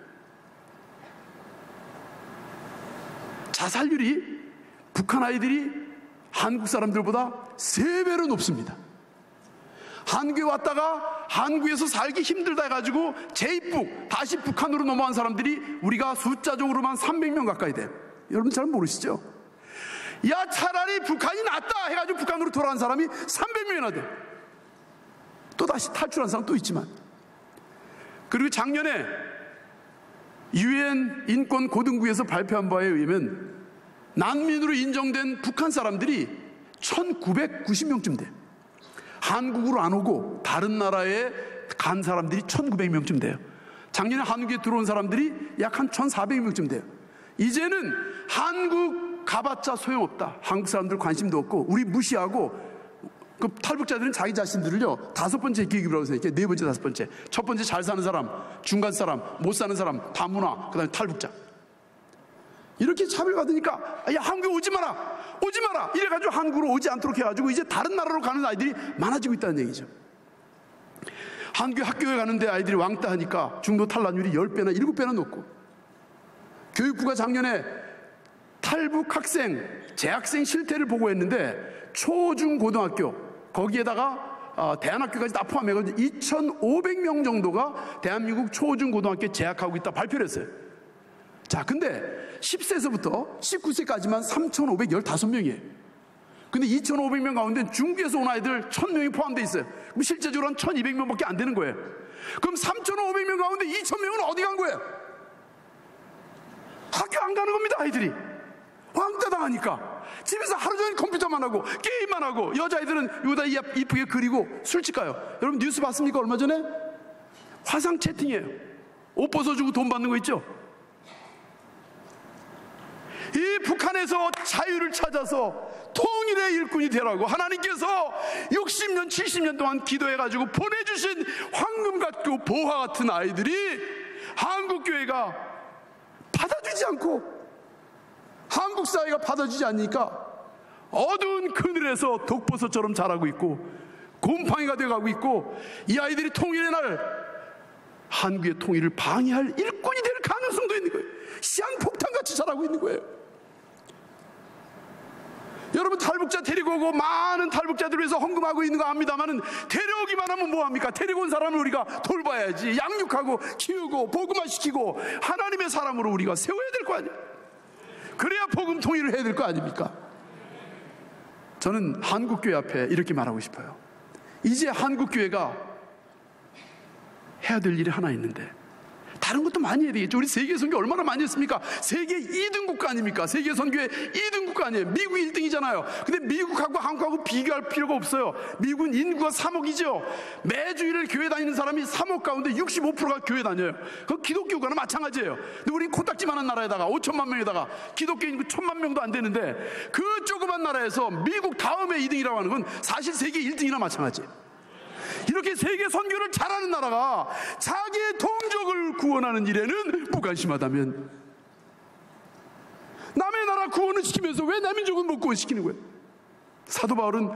자살률이 북한 아이들이 한국 사람들보다 3배로 높습니다. 한국에 왔다가 한국에서 살기 힘들다 해가지고 재입국 다시 북한으로 넘어간 사람들이 우리가 숫자적으로만 300명 가까이 돼요. 여러분 잘 모르시죠? 야 차라리 북한이 낫다 해가지고 북한으로 돌아간 사람이 300명이나 돼요. 또 다시 탈출한 사람 또 있지만 그리고 작년에 UN 인권 고등국에서 발표한 바에 의하면 난민으로 인정된 북한 사람들이 1990명쯤 돼요. 한국으로 안 오고 다른 나라에 간 사람들이 1900명쯤 돼요. 작년에 한국에 들어온 사람들이 약 한 1400명쯤 돼요. 이제는 한국 가봤자 소용없다. 한국 사람들 관심도 없고 우리 무시하고, 그 탈북자들은 자기 자신들을요 5번째 계급이라고 생각해요. 4번째, 5번째. 첫 번째 잘 사는 사람, 중간 사람, 못 사는 사람, 다문화, 그 다음에 탈북자. 이렇게 차별받으니까 야, 한국에 오지 마라, 오지 마라 이래가지고 한국으로 오지 않도록 해가지고 이제 다른 나라로 가는 아이들이 많아지고 있다는 얘기죠. 한국에 학교에 가는데 아이들이 왕따 하니까 중도 탈락률이 10배나 7배나 높고, 교육부가 작년에 탈북 학생, 재학생 실태를 보고했는데 초중고등학교 거기에다가 대안학교까지 다 포함해가지고 2,500명 정도가 대한민국 초중고등학교에 재학하고 있다 발표를 했어요. 자, 근데 10세에서부터 19세까지만 3,515명이에요. 근데 2,500명 가운데 중국에서 온 아이들 1,000명이 포함되어 있어요. 그럼 실제적으로 한 1,200명밖에 안 되는 거예요. 그럼 3,500명 가운데 2,000명은 어디 간 거예요? 학교 안 가는 겁니다. 아이들이 왕따 당하니까 집에서 하루 종일 컴퓨터만 하고 게임만 하고, 여자아이들은 여기다 이쁘게 그리고 술집 가요. 여러분 뉴스 봤습니까? 얼마 전에 화상 채팅이에요. 옷 벗어주고 돈 받는 거 있죠. 이 북한에서 자유를 찾아서 통일의 일꾼이 되라고 하나님께서 60년 70년 동안 기도해가지고 보내주신 황금 같고 보화 같은 아이들이 한국교회가 받아주지 않고, 한국 사회가 받아주지 않으니까 어두운 그늘에서 독버섯처럼 자라고 있고 곰팡이가 되어가고 있고, 이 아이들이 통일의 날 한국의 통일을 방해할 일꾼이 될 가능성도 있는 거예요. 시한폭탄같이 자라고 있는 거예요. 여러분 탈북자 데리고 오고 많은 탈북자들을 위해서 헌금하고 있는 거 압니다만은, 데려오기만 하면 뭐합니까? 데리고 온 사람을 우리가 돌봐야지, 양육하고 키우고 복음화시키고 하나님의 사람으로 우리가 세워야 될 거 아니에요. 그래야 복음 통일을 해야 될 거 아닙니까? 저는 한국교회 앞에 이렇게 말하고 싶어요. 이제 한국교회가 해야 될 일이 하나 있는데, 다른 것도 많이 해야 되겠죠. 우리 세계 선교 얼마나 많이 했습니까? 세계 2등 국가 아닙니까? 세계 선교의 2등 국가 아니에요. 미국이 1등이잖아요. 근데 미국하고 한국하고 비교할 필요가 없어요. 미국은 인구가 3억이죠. 매주일 교회 다니는 사람이 3억 가운데 65%가 교회 다녀요. 그 기독교가는 마찬가지예요. 근데 우리 코딱지만한 나라에다가 5천만 명에다가 기독교 인구 1,000만 명도 안 되는데, 그 조그만 나라에서 미국 다음에 2등이라고 하는 건 사실 세계 1등이나 마찬가지예요. 이렇게 세계 선교를 잘하는 나라가 자기의 동족을 구원하는 일에는 무관심하다면, 남의 나라 구원을 시키면서 왜 내 민족은 못 구원시키는 거예요? 사도 바울은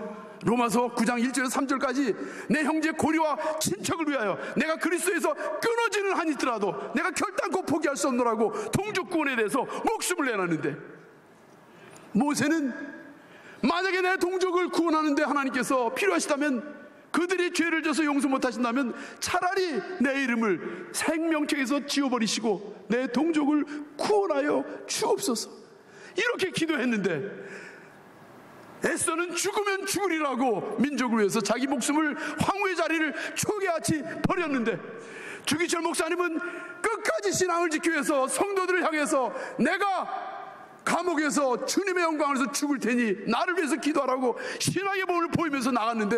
로마서 9장 1절에서 3절까지 내 형제 고리와 친척을 위하여 내가 그리스도에서 끊어지는 한이 있더라도 내가 결단코 포기할 수 없노라고 동족 구원에 대해서 목숨을 내놨는데, 모세는 만약에 내 동족을 구원하는데 하나님께서 필요하시다면, 그들이 죄를 져서 용서 못하신다면 차라리 내 이름을 생명책에서 지워버리시고 내 동족을 구원하여 주옵소서, 이렇게 기도했는데, 에스더는 죽으면 죽으리라고 민족을 위해서 자기 목숨을 황후의 자리를 초계같이 버렸는데, 주기철 목사님은 끝까지 신앙을 지키기 위해서 성도들을 향해서 내가 감옥에서 주님의 영광을 위해서 죽을 테니 나를 위해서 기도하라고 신앙의 몸을 보이면서 나갔는데,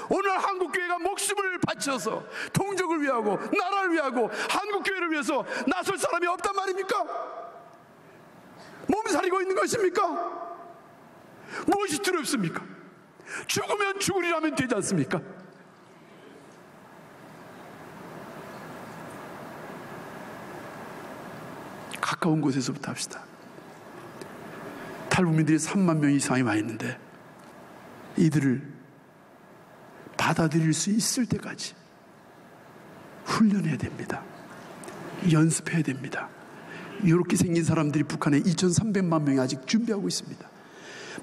오늘 한국교회가 목숨을 바쳐서 동족을 위하고 나라를 위하고 한국교회를 위해서 나설 사람이 없단 말입니까? 몸살이고 있는 것입니까? 무엇이 두렵습니까? 죽으면 죽으리라면 되지 않습니까? 가까운 곳에서부터 합시다. 탈북민들이 3만 명 이상이 와 있는데, 이들을 받아들일 수 있을 때까지 훈련해야 됩니다. 연습해야 됩니다. 이렇게 생긴 사람들이 북한에 2,300만 명이 아직 준비하고 있습니다.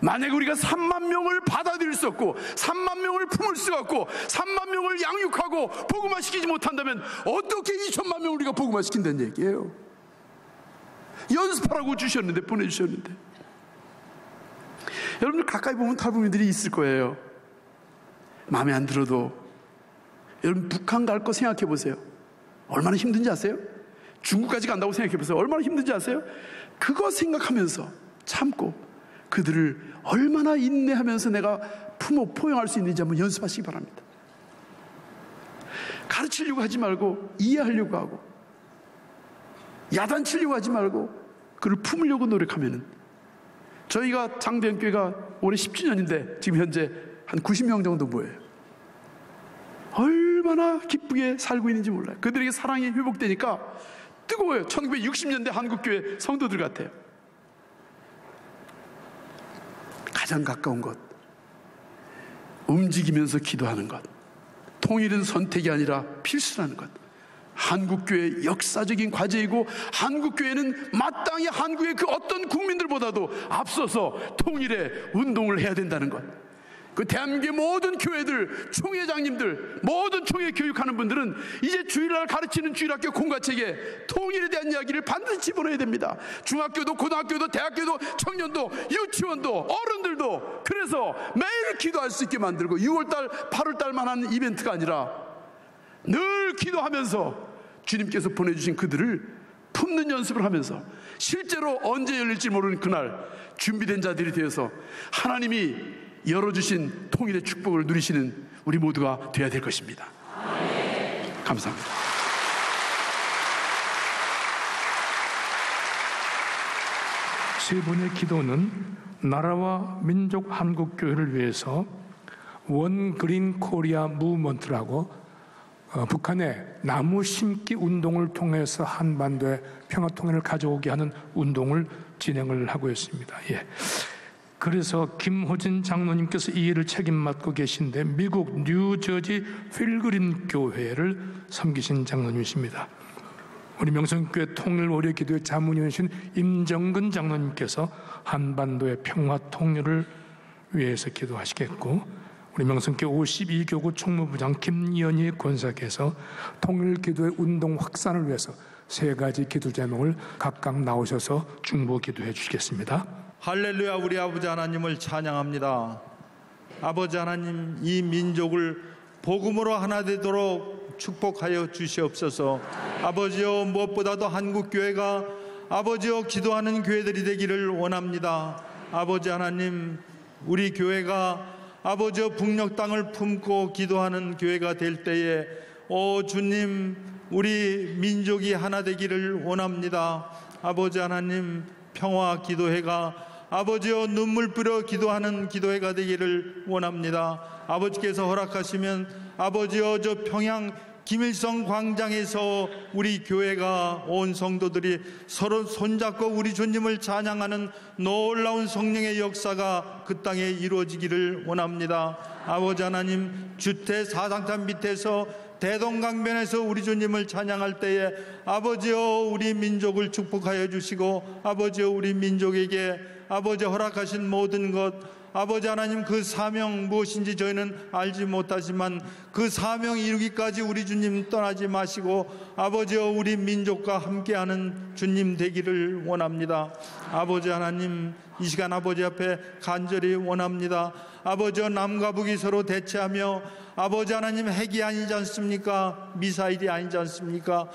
만약에 우리가 3만 명을 받아들일 수 없고 3만 명을 품을 수 없고 3만 명을 양육하고 복음화시키지 못한다면 어떻게 2천만 명을 우리가 복음화시킨다는 얘기예요. 연습하라고 주셨는데, 보내주셨는데. 여러분들 가까이 보면 탈북민들이 있을 거예요. 마음에 안 들어도. 여러분 북한 갈 거 생각해 보세요. 얼마나 힘든지 아세요? 중국까지 간다고 생각해 보세요. 얼마나 힘든지 아세요? 그거 생각하면서 참고 그들을 얼마나 인내하면서 내가 포용할 수 있는지 한번 연습하시기 바랍니다. 가르치려고 하지 말고 이해하려고 하고 야단치려고 하지 말고 그를 품으려고 노력하면은, 저희가 장대현교회가 올해 10주년인데 지금 현재 한 90명 정도 모여요. 얼마나 기쁘게 살고 있는지 몰라요. 그들에게 사랑이 회복되니까 뜨거워요. 1960년대 한국교회 성도들 같아요. 가장 가까운 것, 움직이면서 기도하는 것, 통일은 선택이 아니라 필수라는 것, 한국교회의 역사적인 과제이고, 한국교회는 마땅히 한국의 그 어떤 국민들보다도 앞서서 통일의 운동을 해야 된다는 것. 그 대한민국의 모든 교회들, 총회장님들, 모든 총회 교육하는 분들은 이제 주일날 가르치는 주일학교 공과책에 통일에 대한 이야기를 반드시 집어넣어야 됩니다. 중학교도 고등학교도 대학교도 청년도 유치원도 어른들도. 그래서 매일 기도할 수 있게 만들고 6월달 8월달만 하는 이벤트가 아니라 늘 기도하면서 주님께서 보내주신 그들을 품는 연습을 하면서 실제로 언제 열릴지 모르는 그날 준비된 자들이 되어서 하나님이 열어주신 통일의 축복을 누리시는 우리 모두가 되어야 될 것입니다. 감사합니다. 세 번의 기도는 나라와 민족 한국교회를 위해서 원 그린 코리아 무브먼트라고 북한의 나무 심기 운동을 통해서 한반도에 평화통일을 가져오게 하는 운동을 진행을 하고 있습니다. 그래서 김호진 장로님께서 이 일을 책임 맡고 계신데 미국 뉴저지 필그림 교회를 섬기신 장로님이십니다. 우리 명성교회 통일오례기도회 자문위원이신 임정근 장로님께서 한반도의 평화 통일을 위해서 기도하시겠고, 우리 명성교회 52교구 총무부장 김연희 권사께서 통일기도회 운동 확산을 위해서 세 가지 기도 제목을 각각 나오셔서 중보 기도해 주시겠습니다. 할렐루야. 우리 아버지 하나님을 찬양합니다. 아버지 하나님, 이 민족을 복음으로 하나 되도록 축복하여 주시옵소서. 아버지여, 무엇보다도 한국교회가 아버지여 기도하는 교회들이 되기를 원합니다. 아버지 하나님, 우리 교회가 아버지여 북녘 땅을 품고 기도하는 교회가 될 때에 주님, 우리 민족이 하나 되기를 원합니다. 아버지 하나님, 평화 기도회가 아버지여 눈물 뿌려 기도하는 기도회가 되기를 원합니다. 아버지께서 허락하시면 아버지여 저 평양 김일성 광장에서 우리 교회가 온 성도들이 서로 손잡고 우리 주님을 찬양하는 놀라운 성령의 역사가 그 땅에 이루어지기를 원합니다. 아버지 하나님, 주태 사상탑 밑에서 대동강변에서 우리 주님을 찬양할 때에 아버지여 우리 민족을 축복하여 주시고, 아버지여 우리 민족에게 아버지 허락하신 모든 것, 아버지 하나님 그 사명 무엇인지 저희는 알지 못하지만 그 사명 이루기까지 우리 주님 떠나지 마시고 아버지여 우리 민족과 함께하는 주님 되기를 원합니다. 아버지 하나님, 이 시간 아버지 앞에 간절히 원합니다. 아버지여, 남과 북이 서로 대치하며 아버지 하나님 핵이 아니지 않습니까? 미사일이 아니지 않습니까?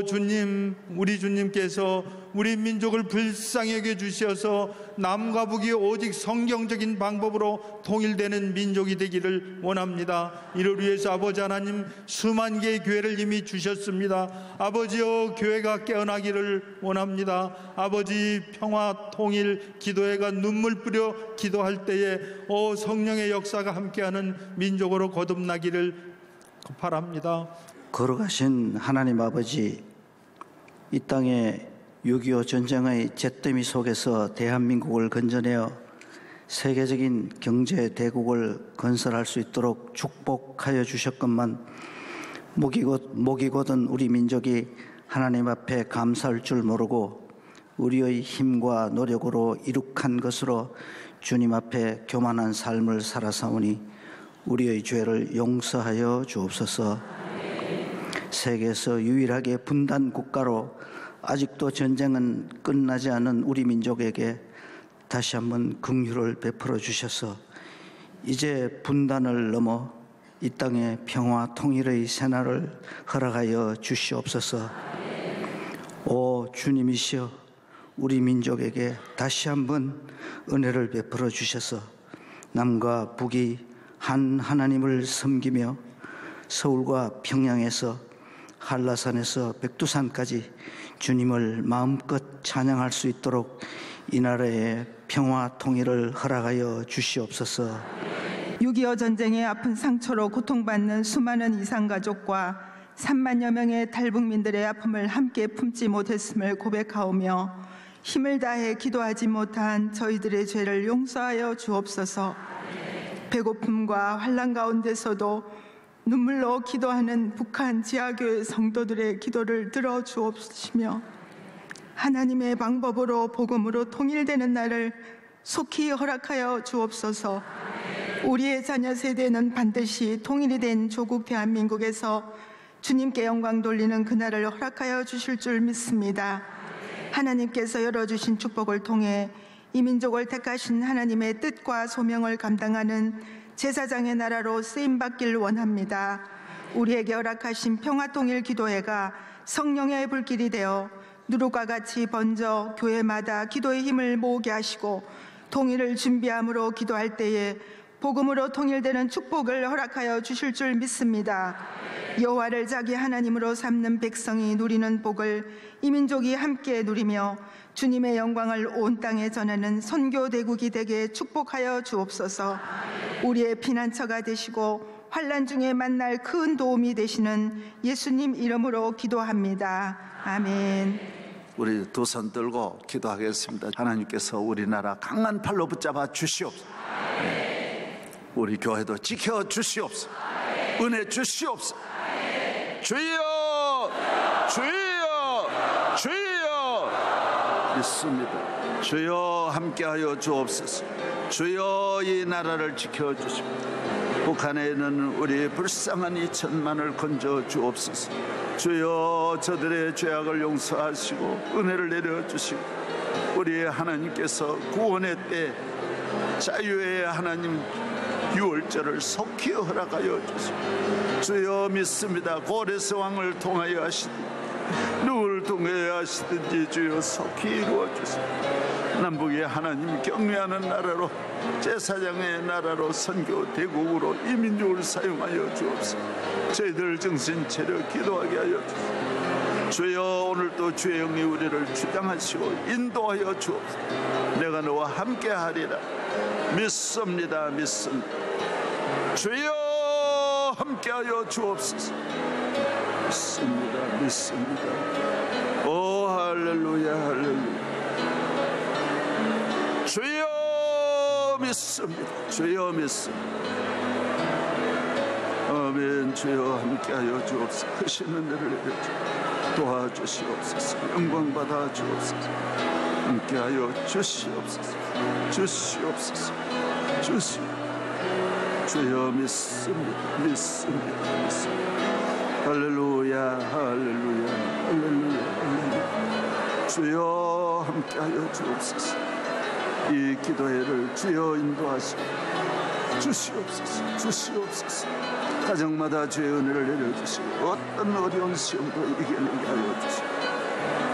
주님, 우리 주님께서 우리 민족을 불쌍히 여겨 주셔서 남과 북이 오직 성경적인 방법으로 통일되는 민족이 되기를 원합니다. 이를 위해서 아버지 하나님 수만 개의 교회를 이미 주셨습니다. 아버지여, 교회가 깨어나기를 원합니다. 아버지, 평화 통일 기도회가 눈물 뿌려 기도할 때에 성령의 역사가 함께하는 민족으로 거듭나기를 바랍니다. 걸어가신 하나님 아버지, 이 땅에 6.25 전쟁의 잿더미 속에서 대한민국을 건져내어 세계적인 경제 대국을 건설할 수 있도록 축복하여 주셨건만 목이 곧은 우리 민족이 하나님 앞에 감사할 줄 모르고 우리의 힘과 노력으로 이룩한 것으로 주님 앞에 교만한 삶을 살아사오니 우리의 죄를 용서하여 주옵소서. 세계에서 유일하게 분단 국가로 아직도 전쟁은 끝나지 않은 우리 민족에게 다시 한번 긍휼을 베풀어 주셔서 이제 분단을 넘어 이 땅에 평화 통일의 새날을 허락하여 주시옵소서. 오 주님이시여, 우리 민족에게 다시 한번 은혜를 베풀어 주셔서 남과 북이 한 하나님을 섬기며 서울과 평양에서 한라산에서 백두산까지 주님을 마음껏 찬양할 수 있도록 이 나라의 평화 통일을 허락하여 주시옵소서. 6.25 전쟁의 아픈 상처로 고통받는 수많은 이산가족과 3만여 명의 탈북민들의 아픔을 함께 품지 못했음을 고백하오며 힘을 다해 기도하지 못한 저희들의 죄를 용서하여 주옵소서. 배고픔과 환난 가운데서도 눈물로 기도하는 북한 지하교회 성도들의 기도를 들어주옵시며 하나님의 방법으로 복음으로 통일되는 날을 속히 허락하여 주옵소서. 우리의 자녀 세대는 반드시 통일이 된 조국 대한민국에서 주님께 영광 돌리는 그날을 허락하여 주실 줄 믿습니다. 하나님께서 열어주신 축복을 통해 이 민족을 택하신 하나님의 뜻과 소명을 감당하는 제사장의 나라로 쓰임받길 원합니다. 우리에게 허락하신 평화통일 기도회가 성령의 불길이 되어 누룩과 같이 번져 교회마다 기도의 힘을 모으게 하시고 통일을 준비함으로 기도할 때에 복음으로 통일되는 축복을 허락하여 주실 줄 믿습니다. 여호와를 자기 하나님으로 삼는 백성이 누리는 복을 이 민족이 함께 누리며 주님의 영광을 온 땅에 전하는 선교 대국이 되게 축복하여 주옵소서. 우리의 피난처가 되시고 환난 중에 만날 큰 도움이 되시는 예수님 이름으로 기도합니다. 아멘. 우리 두 손 들고 기도하겠습니다. 하나님께서 우리나라 강한 팔로 붙잡아 주시옵소서. 우리 교회도 지켜 주시옵소서. 은혜 주시옵소서. 주여, 주여, 주여. 믿습니다. 주여 함께하여 주옵소서. 주여 이 나라를 지켜 주시옵소서. 북한에 있는 우리 불쌍한 2천만을 건져 주옵소서. 주여 저들의 죄악을 용서하시고 은혜를 내려주시고 우리 하나님께서 구원의 때 자유의 하나님 유월절을 속히 허락하여 주시고 주여 믿습니다. 고레스 왕을 통하여 하시든지 누구를 통하여 하시든지 주여 속히 이루어 주시고 남북의 하나님 경외하는 나라로 제사장의 나라로 선교 대국으로 이 민족을 사용하여 주옵소서. 저희들 정신 차려 기도하게 하여 주옵소서. 주여 오늘도 주의 영이 우리를 주장하시고 인도하여 주옵소서. 내가 너와 함께하리라 믿습니다. 믿습니다. 주여 함께하여 주옵소서. 믿습니다. 믿습니다. 오 할렐루야 할렐루야. 주여 믿습니다. 주여 믿습니다. 아멘. 주여 함께하여 주옵소서. 크신 은혜를 내려주옵소서. 도와주시옵소서. 영광 받아 주옵소서. 함께하여 주시옵소서. 주시옵소서. 주시옵소서. 주여 믿습니다. 믿습니다. 믿습니다. 할렐루야 할렐루야 할렐루야 할렐루야. 주여 함께하여 주옵소서. 이 기도회를 주여 인도하시고 주시옵소서. 주시옵소서. 가정마다 주의 은혜를 내려주시고 어떤 어려운 시험도 이겨내게 하여 주시고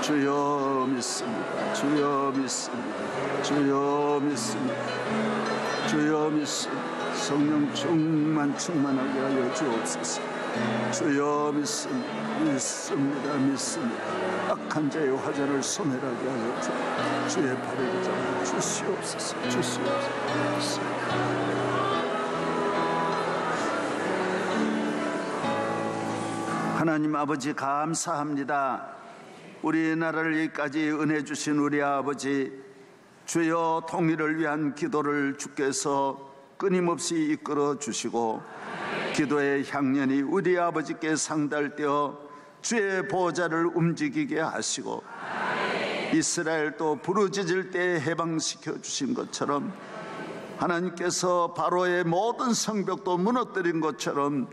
주여 믿습니다. 주여 믿습니다. 주여 믿습니다. 주여 믿습니다. 성령 충만하게 하여 주옵소서. 주여 믿습니다. 믿습니다. 믿습니다. 악한 자의 화자를 소멸하게 하여 주옵소서. 주의 발을 잡아 주시옵소서. 주시옵소서. 하나님 아버지 감사합니다. 우리나라를 여기까지 은혜 주신 우리 아버지, 주여 통일을 위한 기도를 주께서 끊임없이 이끌어 주시고 기도의 향연이 우리 아버지께 상달되어 주의 보좌를 움직이게 하시고 이스라엘도 부르짖을 때 해방시켜 주신 것처럼 하나님께서 바로의 모든 성벽도 무너뜨린 것처럼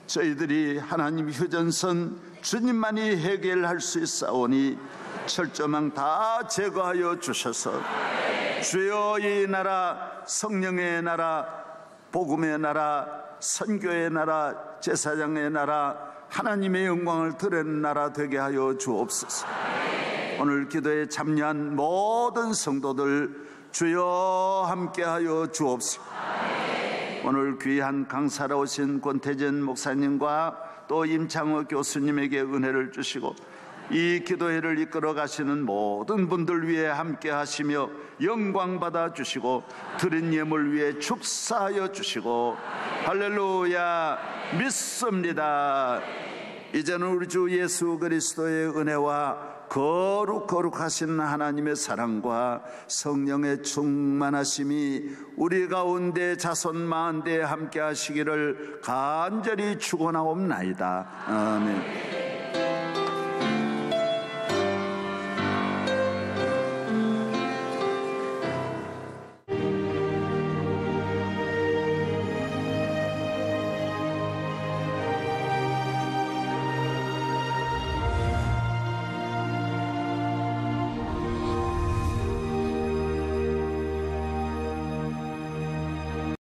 저희들이 하나님 휴전선 주님만이 해결할 수 있사오니 철조망 다 제거하여 주셔서 주여 이 나라 성령의 나라 복음의 나라, 선교의 나라, 제사장의 나라, 하나님의 영광을 드러내는 나라 되게 하여 주옵소서. 오늘 기도에 참여한 모든 성도들 주여 함께하여 주옵소서. 오늘 귀한 강사로 오신 권태전 목사님과 또 임창호 교수님에게 은혜를 주시고 이 기도회를 이끌어 가시는 모든 분들 위해 함께 하시며 영광 받아 주시고 드린 예물 위해 축사하여 주시고 할렐루야 믿습니다. 이제는 우리 주 예수 그리스도의 은혜와 거룩하신 하나님의 사랑과 성령의 충만하심이 우리 가운데 자손 만대에 함께 하시기를 간절히 축원하옵나이다. 아멘.